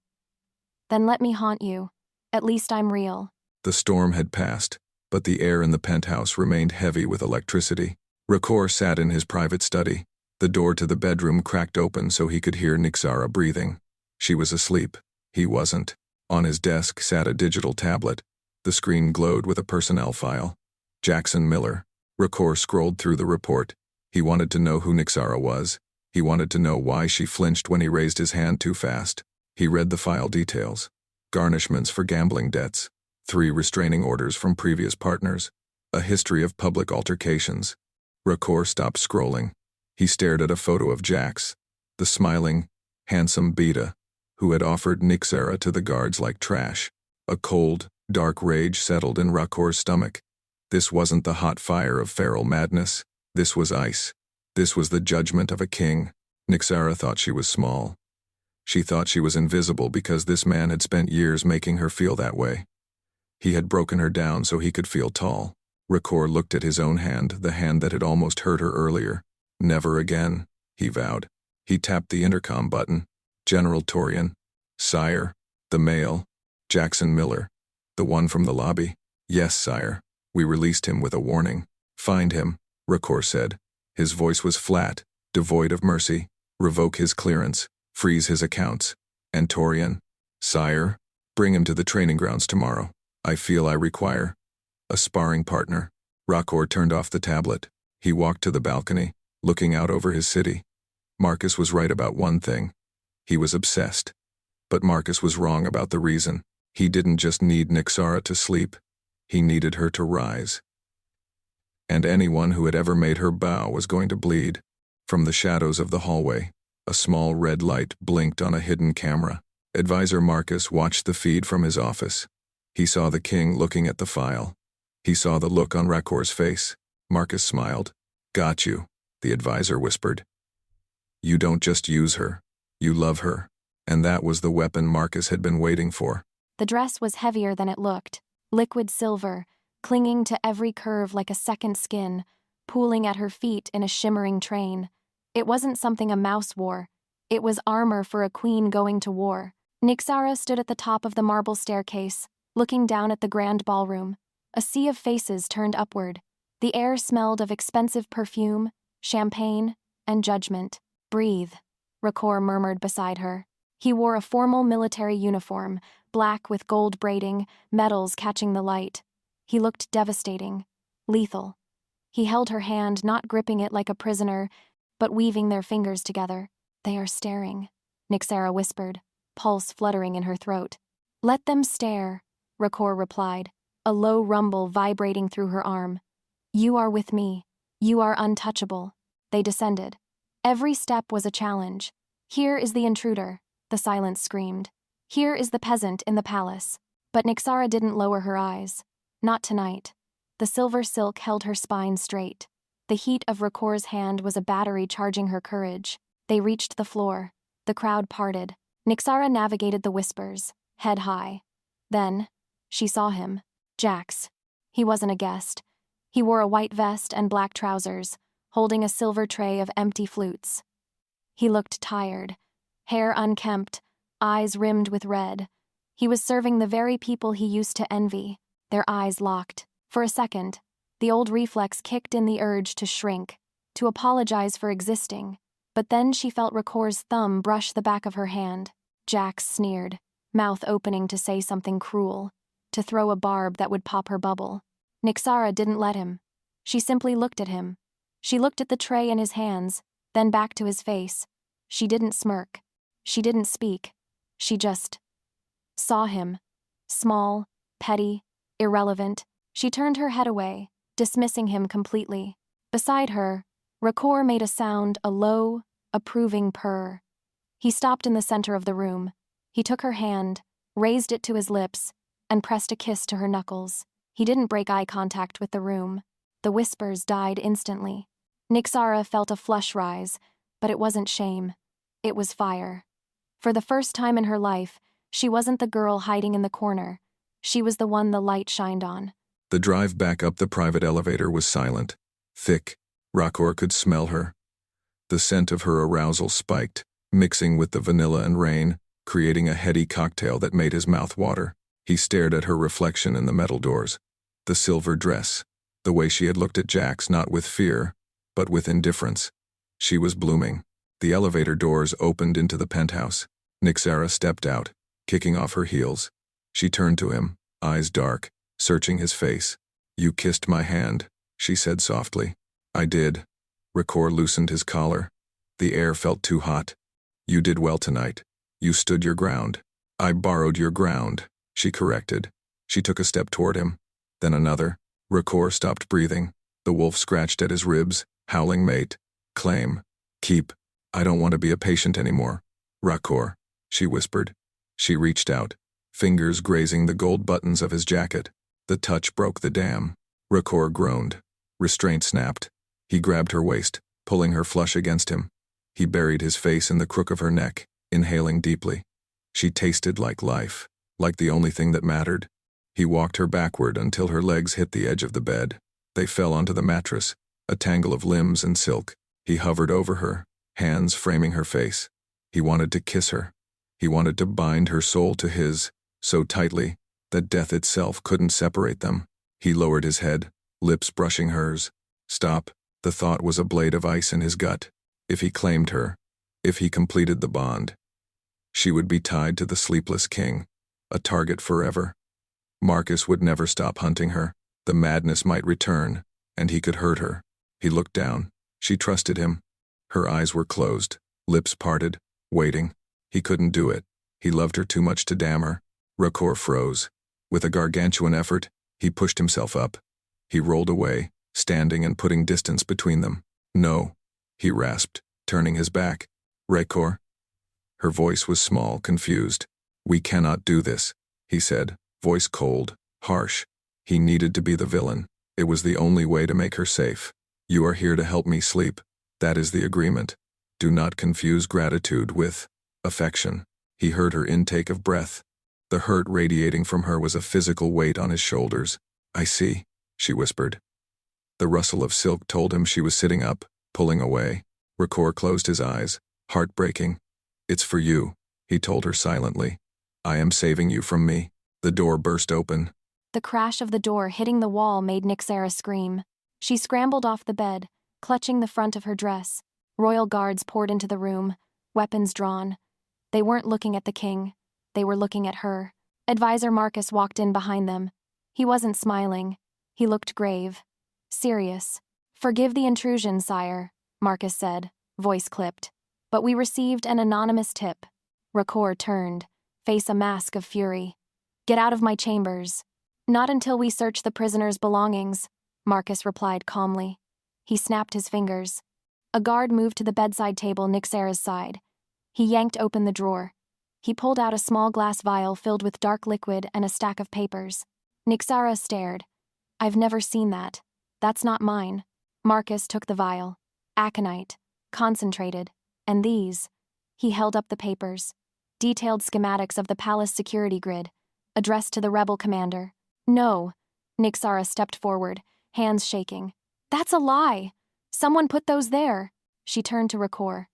A: "Then let me haunt you. At least I'm real."
B: The storm had passed, but the air in the penthouse remained heavy with electricity. Rhakor sat in his private study. The door to the bedroom cracked open so he could hear Nyxara breathing. She was asleep. He wasn't. On his desk sat a digital tablet. The screen glowed with a personnel file. Jackson Miller. Rhakor scrolled through the report. He wanted to know who Nyxara was. He wanted to know why she flinched when he raised his hand too fast. He read the file details. Garnishments for gambling debts. 3 restraining orders from previous partners. A history of public altercations. Rhakor stopped scrolling. He stared at a photo of Jax, the smiling, handsome Beta, who had offered Nyxara to the guards like trash. A cold, dark rage settled in Rhakor's stomach. This wasn't the hot fire of feral madness. This was ice. This was the judgment of a king. Nyxara thought she was small. She thought she was invisible because this man had spent years making her feel that way. He had broken her down so he could feel tall. Rhakor looked at his own hand, the hand that had almost hurt her earlier. "Never again," he vowed. He tapped the intercom button. "General Torian." "Sire." "The male." "Jackson Miller." "The one from the lobby." "Yes, sire. We released him with a warning." "Find him," Rhakor said. His voice was flat, devoid of mercy. "Revoke his clearance. Freeze his accounts." "And Torian?" "Sire." "Bring him to the training grounds tomorrow. I feel I require a sparring partner." Rhakor turned off the tablet. He walked to the balcony, looking out over his city. Marcus was right about one thing. He was obsessed. But Marcus was wrong about the reason. He didn't just need Nyxara to sleep. He needed her to rise. And anyone who had ever made her bow was going to bleed. From the shadows of the hallway, a small red light blinked on a hidden camera. Advisor Marcus watched the feed from his office. He saw the king looking at the file. He saw the look on Rhakor's face. Marcus smiled. "Got you," the advisor whispered. "You don't just use her. You love her." And that was the weapon Marcus had been waiting for.
A: The dress was heavier than it looked, liquid silver, clinging to every curve like a second skin, pooling at her feet in a shimmering train. It wasn't something a mouse wore. It was armor for a queen going to war. Nyxara stood at the top of the marble staircase, looking down at the grand ballroom. A sea of faces turned upward. The air smelled of expensive perfume, champagne, and judgment. "Breathe," Rhakor murmured beside her. He wore a formal military uniform, black with gold braiding, medals catching the light. He looked devastating, lethal. He held her hand, not gripping it like a prisoner, but weaving their fingers together. They are staring, Nyxara whispered, pulse fluttering in her throat. Let them stare, Rhakor replied, a low rumble vibrating through her arm. You are with me. You are untouchable. They descended. Every step was a challenge. Here is the intruder, the silence screamed. Here is the peasant in the palace. But Nyxara didn't lower her eyes. Not tonight. The silver silk held her spine straight. The heat of Rhakor's hand was a battery charging her courage. They reached the floor. The crowd parted. Nyxara navigated the whispers, head high. Then, she saw him. Jax. He wasn't a guest. He wore a white vest and black trousers, holding a silver tray of empty flutes. He looked tired, hair unkempt, eyes rimmed with red. He was serving the very people he used to envy. Their eyes locked. For a second, the old reflex kicked in the urge to shrink, to apologize for existing. But then she felt Rhakor's thumb brush the back of her hand. Jax sneered, mouth opening to say something cruel, to throw a barb that would pop her bubble. Nyxara didn't let him. She simply looked at him. She looked at the tray in his hands, then back to his face. She didn't smirk. She didn't speak. She just saw him. Small, petty, irrelevant. She turned her head away, dismissing him completely. Beside her, Rhakor made a sound, a low, approving purr. He stopped in the center of the room. He took her hand, raised it to his lips, and pressed a kiss to her knuckles. He didn't break eye contact with the room. The whispers died instantly. Nyxara felt a flush rise, but it wasn't shame. It was fire. For the first time in her life, she wasn't the girl hiding in the corner. She was the one the light shined on.
B: The drive back up the private elevator was silent, thick. Rhakor could smell her. The scent of her arousal spiked, mixing with the vanilla and rain, creating a heady cocktail that made his mouth water. He stared at her reflection in the metal doors. The silver dress, the way she had looked at Jax not with fear, but with indifference. She was blooming. The elevator doors opened into the penthouse. Nyxara stepped out, kicking off her heels. She turned to him, eyes dark, searching his face. You kissed my hand, she said softly. I did. Rhakor loosened his collar. The air felt too hot. You did well tonight. You stood your ground. I borrowed your ground, she corrected. She took a step toward him, then another. Rhakor stopped breathing. The wolf scratched at his ribs, howling mate. Claim. Keep. I don't want to be a patient anymore. Rhakor, she whispered. She reached out, fingers grazing the gold buttons of his jacket. The touch broke the dam. Rhakor groaned. Restraint snapped. He grabbed her waist, pulling her flush against him. He buried his face in the crook of her neck, inhaling deeply. She tasted like life, like the only thing that mattered. He walked her backward until her legs hit the edge of the bed. They fell onto the mattress, a tangle of limbs and silk. He hovered over her, hands framing her face. He wanted to kiss her. He wanted to bind her soul to his, so tightly that death itself couldn't separate them. He lowered his head, lips brushing hers. Stop. The thought was a blade of ice in his gut. If he claimed her, if he completed the bond, she would be tied to the Sleepless King, a target forever. Marcus would never stop hunting her. The madness might return, and he could hurt her. He looked down. She trusted him. Her eyes were closed, lips parted, waiting. He couldn't do it. He loved her too much to damn her. Rhakor froze. With a gargantuan effort, he pushed himself up. He rolled away, standing and putting distance between them. No, he rasped, turning his back. Rhakor? Her voice was small, confused. We cannot do this, he said, voice cold, harsh. He needed to be the villain. It was the only way to make her safe. You are here to help me sleep. That is the agreement. Do not confuse gratitude with affection. He heard her intake of breath. The hurt radiating from her was a physical weight on his shoulders. I see, she whispered. The rustle of silk told him she was sitting up, pulling away. Rhakor closed his eyes, heartbreaking. It's for you, he told her silently. I am saving you from me. The door burst open.
A: The crash of the door hitting the wall made Nyxara scream. She scrambled off the bed, clutching the front of her dress. Royal guards poured into the room, weapons drawn. They weren't looking at the king. They were looking at her. Advisor Marcus walked in behind them. He wasn't smiling. He looked grave. Serious. Forgive the intrusion, sire, Marcus said. voice clipped. But we received an anonymous tip. Rhakor turned, face a mask of fury. Get out of my chambers. Not until we search the prisoner's belongings, Marcus replied calmly. He snapped his fingers. A guard moved to the bedside table Nyxara's side. He yanked open the drawer. He pulled out a small glass vial filled with dark liquid and a stack of papers. Nyxara stared. I've never seen that. That's not mine. Marcus took the vial. Aconite. Concentrated. And these. He held up the papers. Detailed schematics of the palace security grid, addressed to the rebel commander. No. Nyxara stepped forward, hands shaking. That's a lie. Someone put those there. She turned to Rhakor.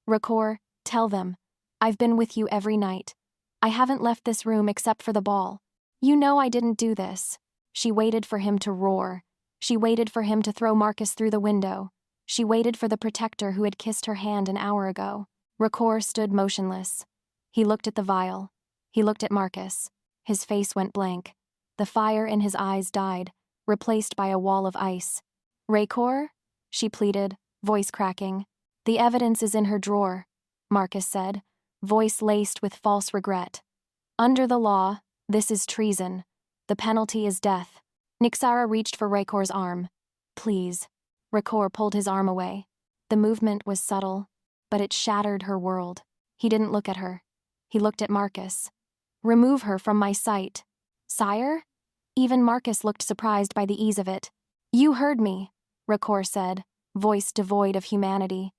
A: Rhakor, tell them. I've been with you every night. I haven't left this room except for the ball. You know I didn't do this. She waited for him to roar. She waited for him to throw Marcus through the window. She waited for the protector who had kissed her hand an hour ago. Rhakor stood motionless. He looked at the vial. He looked at Marcus. His face went blank. The fire in his eyes died, replaced by a wall of ice. Rhakor? She pleaded, voice cracking. The evidence is in her drawer, Marcus said, voice laced with false regret. Under the law, this is treason. The penalty is death. Nyxara reached for Rhakor's arm. Please. Rhakor pulled his arm away. The movement was subtle, but it shattered her world. He didn't look at her. He looked at Marcus. Remove her from my sight. Sire? Even Marcus looked surprised by the ease of it. You heard me, Rhakor said, voice devoid of humanity.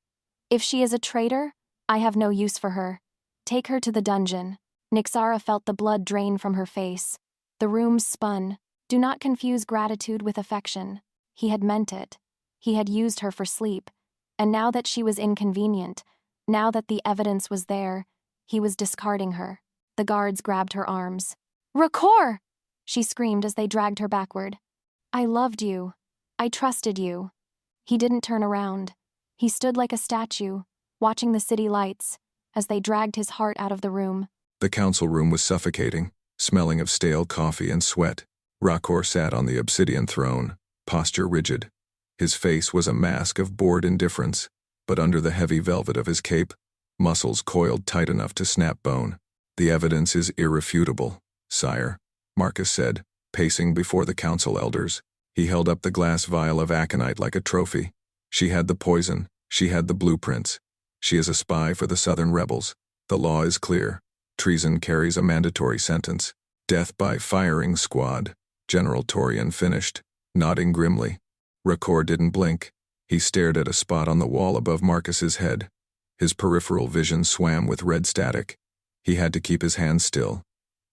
A: If she is a traitor, I have no use for her. Take her to the dungeon. Nyxara felt the blood drain from her face. The room spun. Do not confuse gratitude with affection. He had meant it. He had used her for sleep. And now that she was inconvenient, now that the evidence was there, he was discarding her. The guards grabbed her arms. Rhakor! She screamed as they dragged her backward. I loved you. I trusted you. He didn't turn around. He stood like a statue, watching the city lights, as they dragged his heart out of the room.
B: The council room was suffocating, smelling of stale coffee and sweat. Rhakor sat on the obsidian throne, posture rigid. His face was a mask of bored indifference, but under the heavy velvet of his cape, muscles coiled tight enough to snap bone. The evidence is irrefutable, sire, Marcus said, pacing before the council elders. He held up the glass vial of aconite like a trophy. She had the poison. She had the blueprints. She is a spy for the southern rebels. The law is clear. Treason carries a mandatory sentence. Death by firing squad. General Torian finished, nodding grimly. Rhakor didn't blink. He stared at a spot on the wall above Marcus's head. His peripheral vision swam with red static. He had to keep his hands still.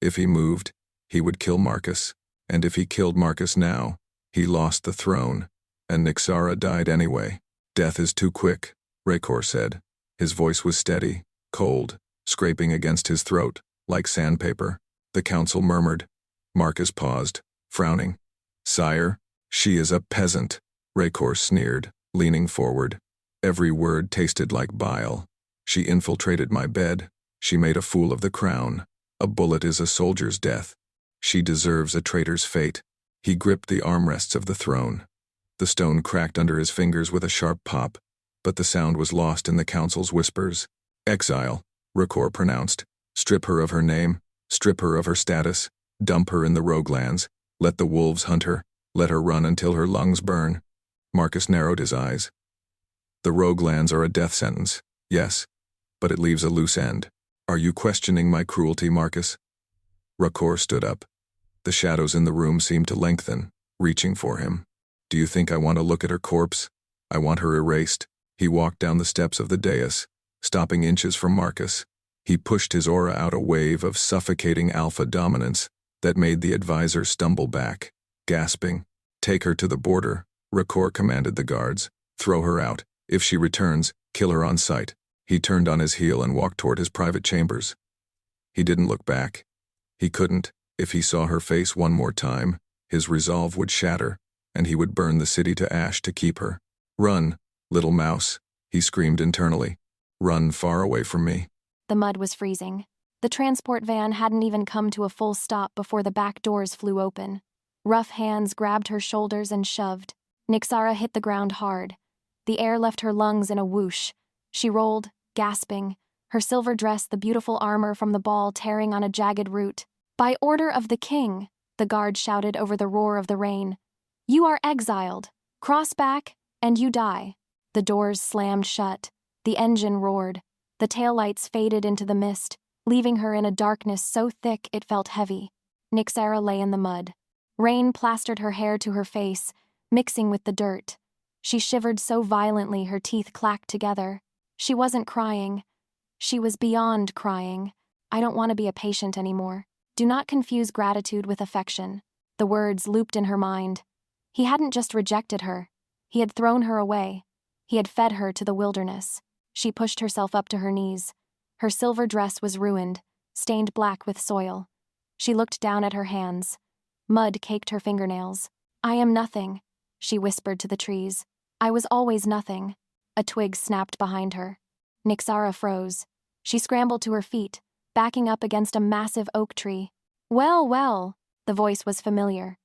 B: If he moved, he would kill Marcus. And if he killed Marcus now, he lost the throne. And Nyxara died anyway. Death is too quick, Rhakor said. His voice was steady, cold, scraping against his throat, like sandpaper. The council murmured. Marcus paused, frowning. Sire, she is a peasant, Rhakor sneered, leaning forward. Every word tasted like bile. She infiltrated my bed. She made a fool of the crown. A bullet is a soldier's death. She deserves a traitor's fate. He gripped the armrests of the throne. The stone cracked under his fingers with a sharp pop, but the sound was lost in the council's whispers. Exile, Rhakor pronounced. Strip her of her name, strip her of her status, dump her in the roguelands, let the wolves hunt her, let her run until her lungs burn. Marcus narrowed his eyes. The roguelands are a death sentence, yes, but it leaves a loose end. Are you questioning my cruelty, Marcus? Rhakor stood up. The shadows in the room seemed to lengthen, reaching for him. Do you think I want to look at her corpse? I want her erased. He walked down the steps of the dais, stopping inches from Marcus. He pushed his aura out, a wave of suffocating alpha dominance that made the advisor stumble back, gasping. Take her to the border, Rhakor commanded the guards. Throw her out. If she returns, kill her on sight. He turned on his heel and walked toward his private chambers. He didn't look back. He couldn't. If he saw her face one more time, his resolve would shatter, and he would burn the city to ash to keep her. Run, little mouse, he screamed internally. Run far away from me.
A: The mud was freezing. The transport van hadn't even come to a full stop before the back doors flew open. Rough hands grabbed her shoulders and shoved. Nyxara hit the ground hard. The air left her lungs in a whoosh. She rolled, gasping, her silver dress the beautiful armor from the ball tearing on a jagged root. "By order of the king," the guard shouted over the roar of the rain. "You are exiled. Cross back, and you die." The doors slammed shut. The engine roared. The taillights faded into the mist, leaving her in a darkness so thick it felt heavy. Nyxara lay in the mud. Rain plastered her hair to her face, mixing with the dirt. She shivered so violently her teeth clacked together. She wasn't crying. She was beyond crying. "I don't want to be a patient anymore. Do not confuse gratitude with affection." The words looped in her mind. He hadn't just rejected her. He had thrown her away. He had fed her to the wilderness. She pushed herself up to her knees. Her silver dress was ruined, stained black with soil. She looked down at her hands. Mud caked her fingernails. "I am nothing," she whispered to the trees. "I was always nothing." A twig snapped behind her. Nyxara froze. She scrambled to her feet, backing up against a massive oak tree. "Well, well," the voice was familiar.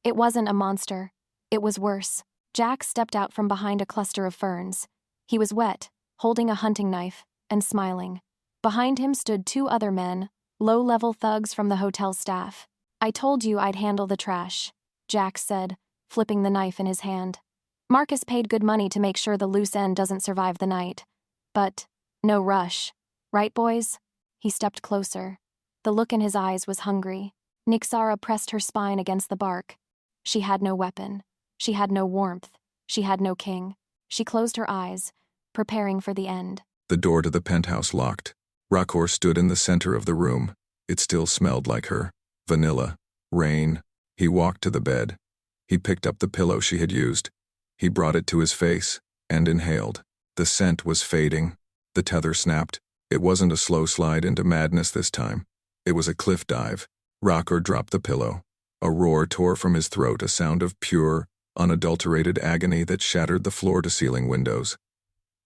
A: It wasn't a monster. It was worse. Jack stepped out from behind a cluster of ferns. He was wet, holding a hunting knife, and smiling. Behind him stood two other men, low-level thugs from the hotel staff. "I told you I'd handle the trash," Jack said, flipping the knife in his hand. "Marcus paid good money to make sure the loose end doesn't survive the night. But no rush. Right, boys?" He stepped closer. The look in his eyes was hungry. Nyxara pressed her spine against the bark. She had no weapon. She had no warmth. She had no king. She closed her eyes, preparing for the end.
B: The door to the penthouse locked. Rhakor stood in the center of the room. It still smelled like her. Vanilla. Rain. He walked to the bed. He picked up the pillow she had used. He brought it to his face and inhaled. The scent was fading. The tether snapped. It wasn't a slow slide into madness this time. It was a cliff dive. Rhakor dropped the pillow. A roar tore from his throat, a sound of pure, unadulterated agony that shattered the floor-to-ceiling windows.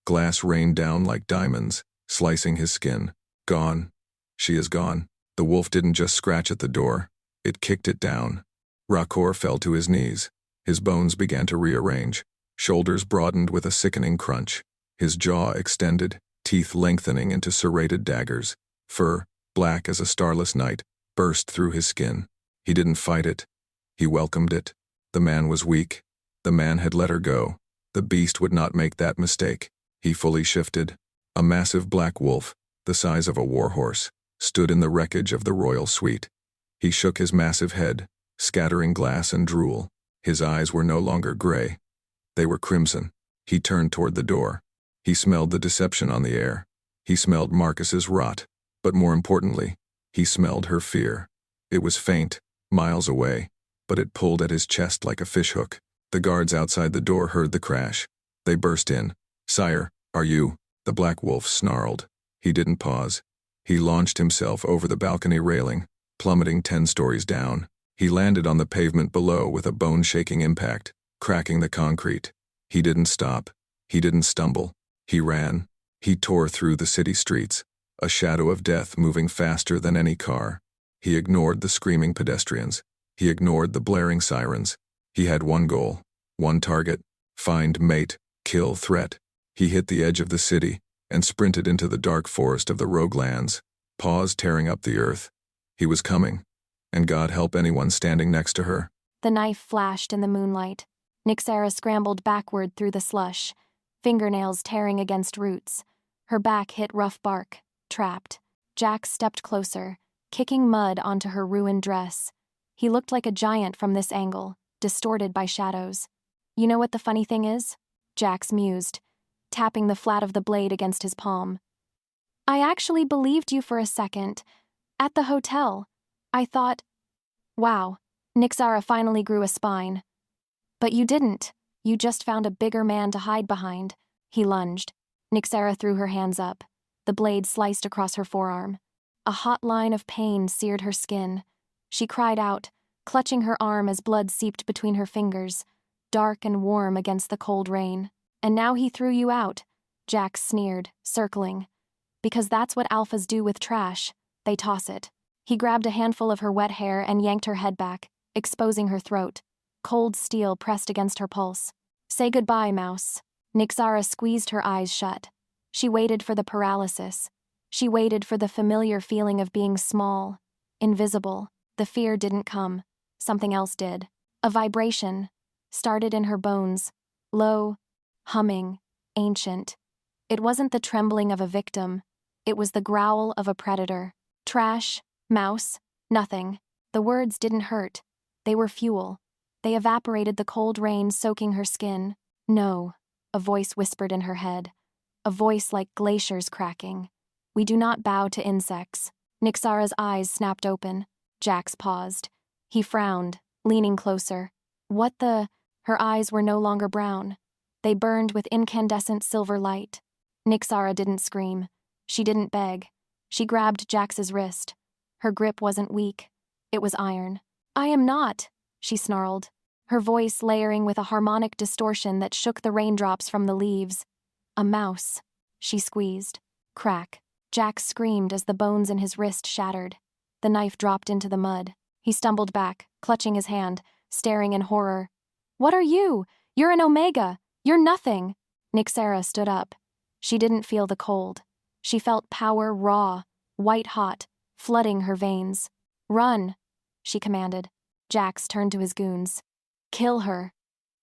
B: Glass rained down like diamonds, slicing his skin. Gone. She is gone. The wolf didn't just scratch at the door. It kicked it down. Rhakor fell to his knees. His bones began to rearrange. Shoulders broadened with a sickening crunch. His jaw extended, teeth lengthening into serrated daggers. Fur, black as a starless night, burst through his skin. He didn't fight it. He welcomed it. The man was weak. The man had let her go. The beast would not make that mistake. He fully shifted. A massive black wolf, the size of a warhorse, stood in the wreckage of the royal suite. He shook his massive head, scattering glass and drool. His eyes were no longer gray. They were crimson. He turned toward the door. He smelled the deception on the air. He smelled Marcus's rot. But more importantly, he smelled her fear. It was faint, miles away, but it pulled at his chest like a fishhook. The guards outside the door heard the crash. They burst in. "Sire, are you?" The black wolf snarled. He didn't pause. He launched himself over the balcony railing, plummeting 10 stories down. He landed on the pavement below with a bone-shaking impact, cracking the concrete. He didn't stop. He didn't stumble. He ran. He tore through the city streets, a shadow of death moving faster than any car. He ignored the screaming pedestrians. He ignored the blaring sirens. He had one goal, one target: find, mate, kill, threat. He hit the edge of the city and sprinted into the dark forest of the rogue lands, paws tearing up the earth. He was coming, and God help anyone standing next to her.
A: The knife flashed in the moonlight. Nyxara scrambled backward through the slush, fingernails tearing against roots. Her back hit rough bark, trapped. Jack stepped closer, kicking mud onto her ruined dress. He looked like a giant from this angle, distorted by shadows. "You know what the funny thing is?" Jax mused, tapping the flat of the blade against his palm. "I actually believed you for a second. At the hotel. I thought, wow." Nyxara finally grew a spine. "But you didn't. You just found a bigger man to hide behind." He lunged. Nyxara threw her hands up. The blade sliced across her forearm. A hot line of pain seared her skin. She cried out, clutching her arm as blood seeped between her fingers, dark and warm against the cold rain. "And now he threw you out," Jax sneered, circling. "Because that's what alphas do with trash. They toss it." He grabbed a handful of her wet hair and yanked her head back, exposing her throat. Cold steel pressed against her pulse. "Say goodbye, mouse." Nyxara squeezed her eyes shut. She waited for the paralysis. She waited for the familiar feeling of being small, invisible. The fear didn't come. Something else did. A vibration started in her bones, low, humming, ancient. It wasn't the trembling of a victim. It was the growl of a predator. Trash, mouse, nothing. The words didn't hurt. They were fuel. They evaporated the cold rain soaking her skin. No, a voice whispered in her head. A voice like glaciers cracking. We do not bow to insects. Nyxara's eyes snapped open. Jax paused. He frowned, leaning closer. What the? Her eyes were no longer brown. They burned with incandescent silver light. Nyxara didn't scream. She didn't beg. She grabbed Jax's wrist. Her grip wasn't weak. It was iron. I am not, she snarled, her voice layering with a harmonic distortion that shook the raindrops from the leaves. A mouse. She squeezed. Crack. Jax screamed as the bones in his wrist shattered. The knife dropped into the mud. He stumbled back, clutching his hand, staring in horror. What are you? You're an Omega. You're nothing. Nyxara stood up. She didn't feel the cold. She felt power raw, white-hot, flooding her veins. Run, she commanded. Jax turned to his goons. Kill her.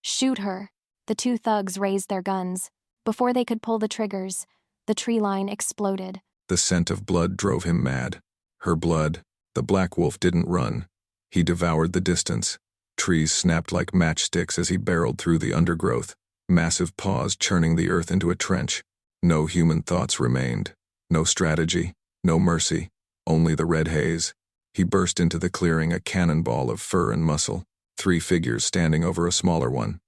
A: Shoot her. The two thugs raised their guns. Before they could pull the triggers, the tree line exploded.
B: The scent of blood drove him mad. Her blood. The black wolf didn't run. He devoured the distance. Trees snapped like matchsticks as he barreled through the undergrowth, massive paws churning the earth into a trench. No human thoughts remained. No strategy, no mercy, only the red haze. He burst into the clearing, a cannonball of fur and muscle, 3 figures standing over a smaller one.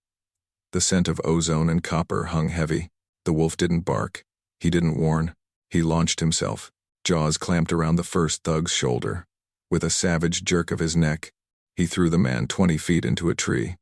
B: The scent of ozone and copper hung heavy. The wolf didn't bark. He didn't warn. He launched himself, jaws clamped around the first thug's shoulder. With a savage jerk of his neck, he threw the man 20 feet into a tree.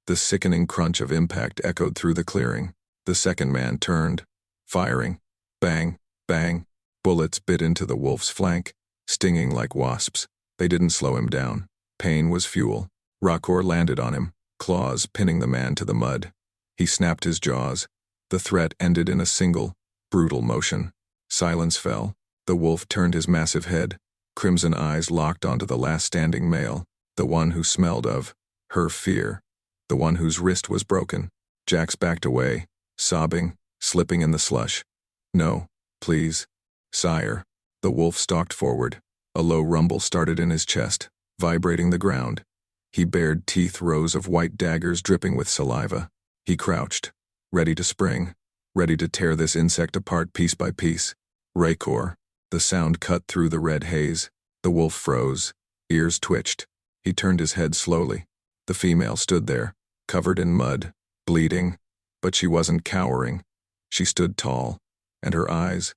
B: The sickening crunch of impact echoed through the clearing. The second man turned, firing. Bang, bang. Bullets bit into the wolf's flank, stinging like wasps. They didn't slow him down. Pain was fuel. Rhakor landed on him, claws pinning the man to the mud. He snapped his jaws. The threat ended in a single, brutal motion. Silence fell. The wolf turned his massive head. Crimson eyes locked onto the last standing male, the one who smelled of her fear, the one whose wrist was broken. Jax backed away, sobbing, slipping in the slush. No, please. Sire. The wolf stalked forward. A low rumble started in his chest, vibrating the ground. He bared teeth, rows of white daggers dripping with saliva. He crouched, ready to spring, ready to tear this insect apart piece by piece. Rhakor. The sound cut through the red haze. The wolf froze. Ears twitched. He turned his head slowly. The female stood there, covered in mud, bleeding. But she wasn't cowering. She stood tall, and her eyes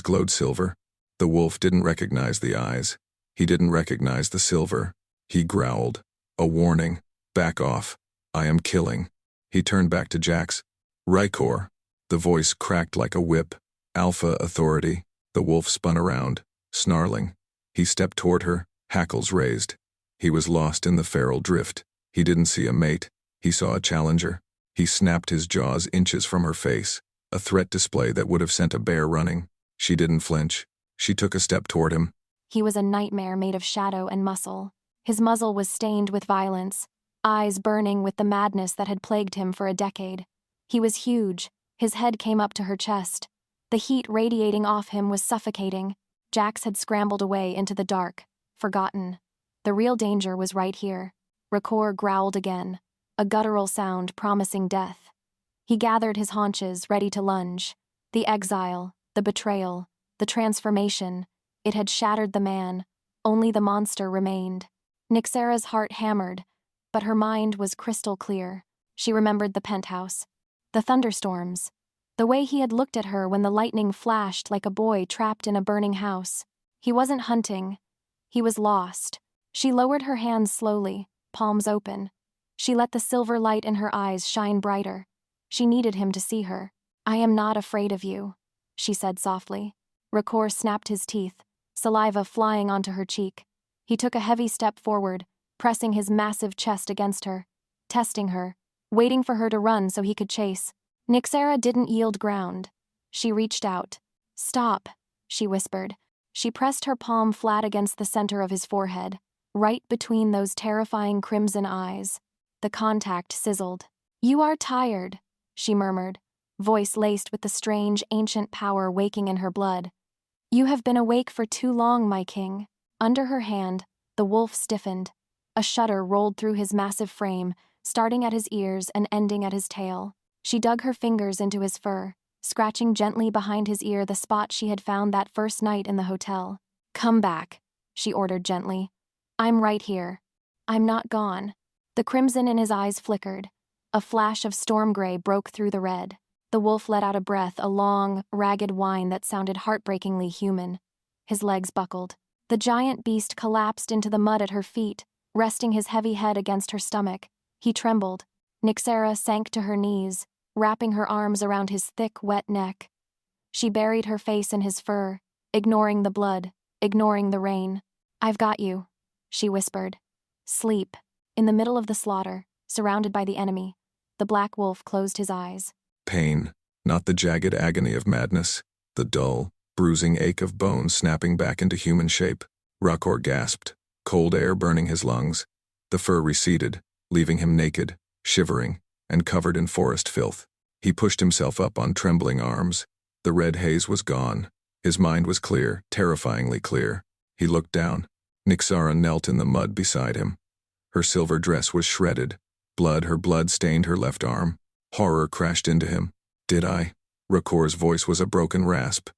B: glowed silver. The wolf didn't recognize the eyes. He didn't recognize the silver. He growled. A warning. Back off. I am killing. He turned back to Jax. Rhakor. The voice cracked like a whip. Alpha authority. The wolf spun around, snarling. He stepped toward her, hackles raised. He was lost in the feral drift. He didn't see a mate. He saw a challenger. He snapped his jaws inches from her face, a threat display that would have sent a bear running. She didn't flinch. She took a step toward him.
A: He was a nightmare made of shadow and muscle. His muzzle was stained with violence, eyes burning with the madness that had plagued him for a decade. He was huge. His head came up to her chest. The heat radiating off him was suffocating. Jax had scrambled away into the dark, forgotten. The real danger was right here. Rhakor growled again, a guttural sound promising death. He gathered his haunches, ready to lunge. The exile, the betrayal, the transformation. It had shattered the man. Only the monster remained. Nyxara's heart hammered, but her mind was crystal clear. She remembered the penthouse, the thunderstorms, the way he had looked at her when the lightning flashed like a boy trapped in a burning house. He wasn't hunting. He was lost. She lowered her hands slowly, palms open. She let the silver light in her eyes shine brighter. She needed him to see her. I am not afraid of you, she said softly. Rhakor snapped his teeth, saliva flying onto her cheek. He took a heavy step forward, pressing his massive chest against her, testing her, waiting for her to run so he could chase. Nyxara didn't yield ground. She reached out. "Stop," she whispered. She pressed her palm flat against the center of his forehead, right between those terrifying crimson eyes. The contact sizzled. "You are tired," she murmured, voice laced with the strange, ancient power waking in her blood. "You have been awake for too long, my king." Under her hand, the wolf stiffened. A shudder rolled through his massive frame, starting at his ears and ending at his tail. She dug her fingers into his fur, scratching gently behind his ear the spot she had found that first night in the hotel. "Come back," she ordered gently. "I'm right here. I'm not gone." The crimson in his eyes flickered. A flash of storm gray broke through the red. The wolf let out a breath, a long, ragged whine that sounded heartbreakingly human. His legs buckled. The giant beast collapsed into the mud at her feet, resting his heavy head against her stomach. He trembled. Nyxara sank to her knees, wrapping her arms around his thick, wet neck. She buried her face in his fur, ignoring the blood, ignoring the rain. "I've got you," she whispered. "Sleep." In the middle of the slaughter, surrounded by the enemy, the black wolf closed his eyes.
B: Pain, not the jagged agony of madness, the dull, bruising ache of bones snapping back into human shape. Rhakor gasped, cold air burning his lungs. The fur receded, leaving him naked, shivering, and covered in forest filth. He pushed himself up on trembling arms. The red haze was gone. His mind was clear, terrifyingly clear. He looked down. Nyxara knelt in the mud beside him. Her silver dress was shredded. Her blood stained her left arm. Horror crashed into him. "Did I?" Rhakor's voice was a broken rasp.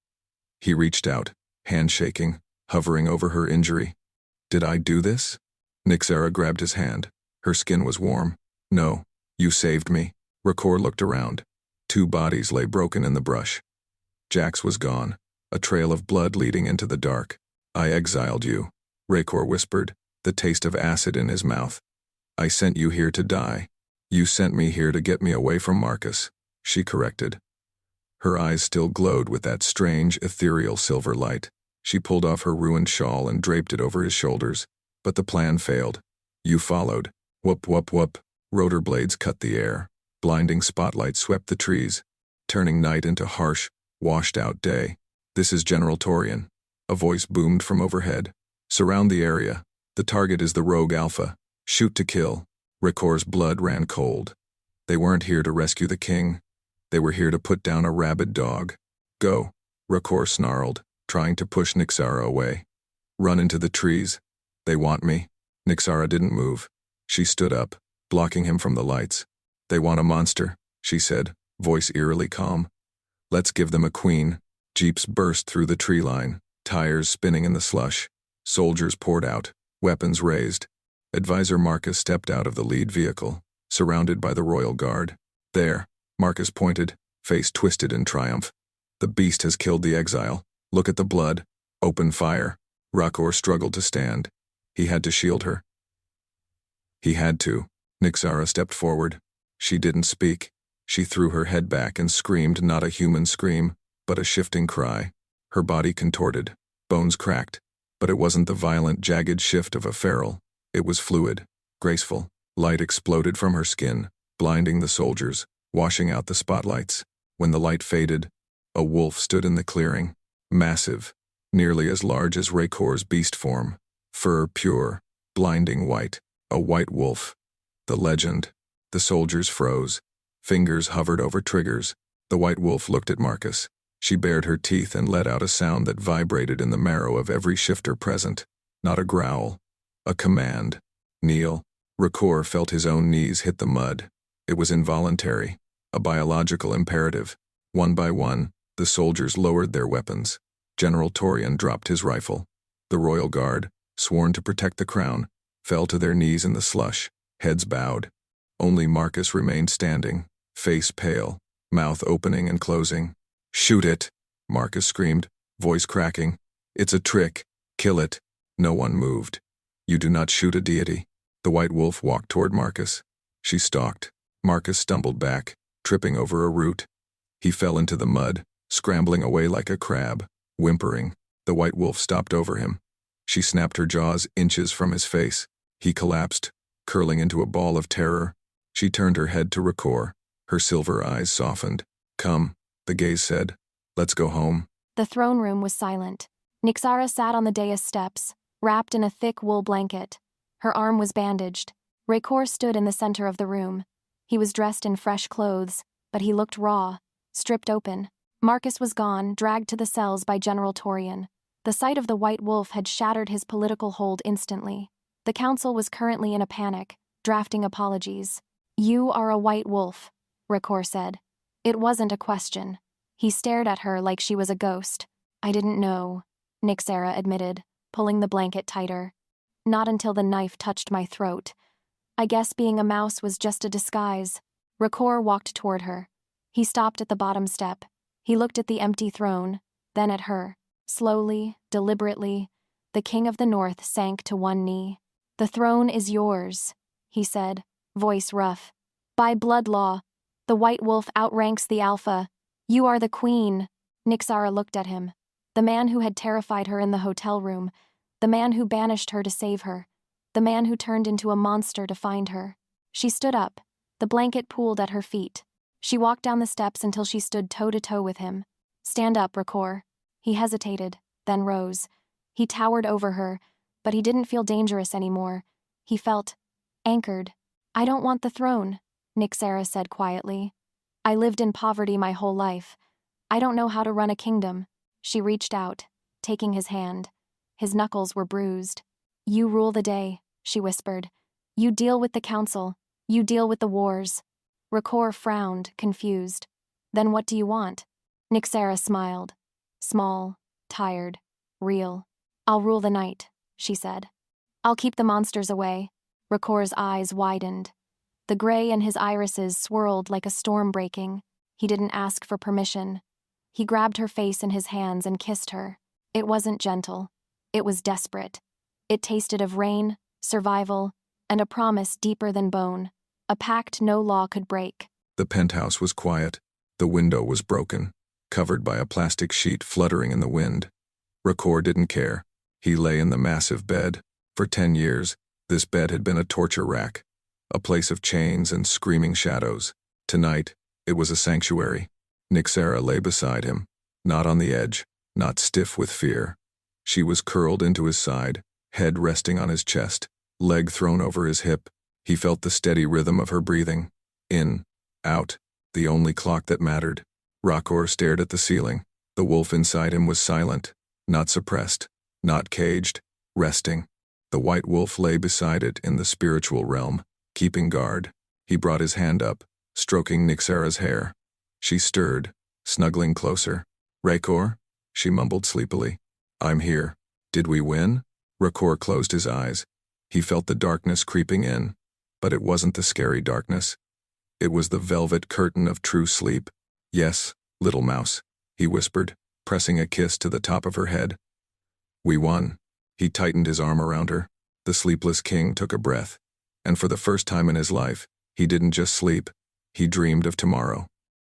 B: He reached out, hand shaking, hovering over her injury. "Did I do this?" Nyxara grabbed his hand. Her skin was warm. "No, you saved me." Rhakor looked around. 2 bodies lay broken in the brush. Jax was gone, a trail of blood leading into the dark. "I exiled you," Rhakor whispered, the taste of acid in his mouth. "I sent you here to die. You sent me here to get me away from Marcus," she corrected. Her eyes still glowed with that strange, ethereal silver light. She pulled off her ruined shawl and draped it over his shoulders. But the plan failed. "You followed." Whoop, whoop, whoop. Rotor blades cut the air. Blinding spotlights swept the trees, turning night into harsh, washed-out day. "This is General Torian." A voice boomed from overhead. "Surround the area. The target is the rogue Alpha. Shoot to kill." Rhakor's blood ran cold. They weren't here to rescue the king. They were here to put down a rabid dog. "Go," Rhakor snarled, trying to push Nyxara away. "Run into the trees. They want me." Nyxara didn't move. She stood up, blocking him from the lights. "They want a monster," she said, voice eerily calm. "Let's give them a queen." Jeeps burst through the tree line, tires spinning in the slush. Soldiers poured out, weapons raised. Advisor Marcus stepped out of the lead vehicle, surrounded by the royal guard. "There," Marcus pointed, face twisted in triumph. "The beast has killed the exile. Look at the blood. Open fire." Rhakor struggled to stand. He had to shield her. He had to. Nyxara stepped forward. She didn't speak. She threw her head back and screamed, not a human scream, but a shifting cry. Her body contorted, bones cracked, but it wasn't the violent, jagged shift of a feral. It was fluid, graceful. Light exploded from her skin, blinding the soldiers, washing out the spotlights. When the light faded, a wolf stood in the clearing, massive, nearly as large as Rhakor's beast form, fur pure, blinding white, a white wolf. The legend. The soldiers froze. Fingers hovered over triggers. The white wolf looked at Marcus. She bared her teeth and let out a sound that vibrated in the marrow of every shifter present. Not a growl. A command. "Kneel." Rhakor felt his own knees hit the mud. It was involuntary, a biological imperative. One by one, the soldiers lowered their weapons. General Torian dropped his rifle. The royal guard, sworn to protect the crown, fell to their knees in the slush, heads bowed. Only Marcus remained standing, face pale, mouth opening and closing. "Shoot it," Marcus screamed, voice cracking. "It's a trick. Kill it." No one moved. "You do not shoot a deity." The white wolf walked toward Marcus. She stalked. Marcus stumbled back, tripping over a root. He fell into the mud, scrambling away like a crab, whimpering. The white wolf stopped over him. She snapped her jaws inches from his face. He collapsed, curling into a ball of terror. She turned her head to Rhakor. Her silver eyes softened. "Come," the gaze said. Let's go home.
A: The throne room was silent. Nyxara sat on the dais steps, wrapped in a thick wool blanket. Her arm was bandaged. Rhakor stood in the center of the room. He was dressed in fresh clothes, but he looked raw, stripped open. Marcus was gone, dragged to the cells by General Torian. The sight of the White Wolf had shattered his political hold instantly. The council was currently in a panic, drafting apologies. "You are a White Wolf," Rhakor said. It wasn't a question. He stared at her like she was a ghost. "I didn't know," Nyxara admitted, pulling the blanket tighter. "Not until the knife touched my throat. I guess being a mouse was just a disguise." Rhakor walked toward her. He stopped at the bottom step. He looked at the empty throne, then at her. Slowly, deliberately, the King of the North sank to one knee. "The throne is yours," he said, voice rough. "By blood law, the White Wolf outranks the Alpha. You are the queen." Nyxara looked at him. The man who had terrified her in the hotel room, the man who banished her to save her, the man who turned into a monster to find her. She stood up, the blanket pooled at her feet. She walked down the steps until she stood toe-to-toe with him. "Stand up, Rhakor." He hesitated, then rose. He towered over her, but he didn't feel dangerous anymore. He felt anchored. "I don't want the throne," Nyxara said quietly. "I lived in poverty my whole life. I don't know how to run a kingdom." She reached out, taking his hand. His knuckles were bruised. "You rule the day," she whispered. "You deal with the council. You deal with the wars." Rhakor frowned, confused. "Then what do you want?" Nyxara smiled. Small, tired, real. "I'll rule the night," she said. "I'll keep the monsters away." Rhakor's eyes widened. The gray in his irises swirled like a storm breaking. He didn't ask for permission. He grabbed her face in his hands and kissed her. It wasn't gentle. It was desperate. It tasted of rain, survival, and a promise deeper than bone. A pact no law could break.
B: The penthouse was quiet. The window was broken, covered by a plastic sheet fluttering in the wind. Rhakor didn't care. He lay in the massive bed. For 10 years, this bed had been a torture rack, a place of chains and screaming shadows. Tonight, it was a sanctuary. Nyxara lay beside him, not on the edge, not stiff with fear. She was curled into his side, head resting on his chest, leg thrown over his hip. He felt the steady rhythm of her breathing. In, out, the only clock that mattered. Rhakor stared at the ceiling. The wolf inside him was silent, not suppressed, not caged, resting. The White Wolf lay beside it in the spiritual realm, keeping guard. He brought his hand up, stroking Nyxara's hair. She stirred, snuggling closer. "Rhakor?" she mumbled sleepily. "I'm here. Did we win?" Rhakor closed his eyes. He felt the darkness creeping in, but it wasn't the scary darkness. It was the velvet curtain of true sleep. "Yes, little mouse," he whispered, pressing a kiss to the top of her head. "We won." He tightened his arm around her. The sleepless king took a breath, and for the first time in his life, he didn't just sleep, he dreamed of tomorrow.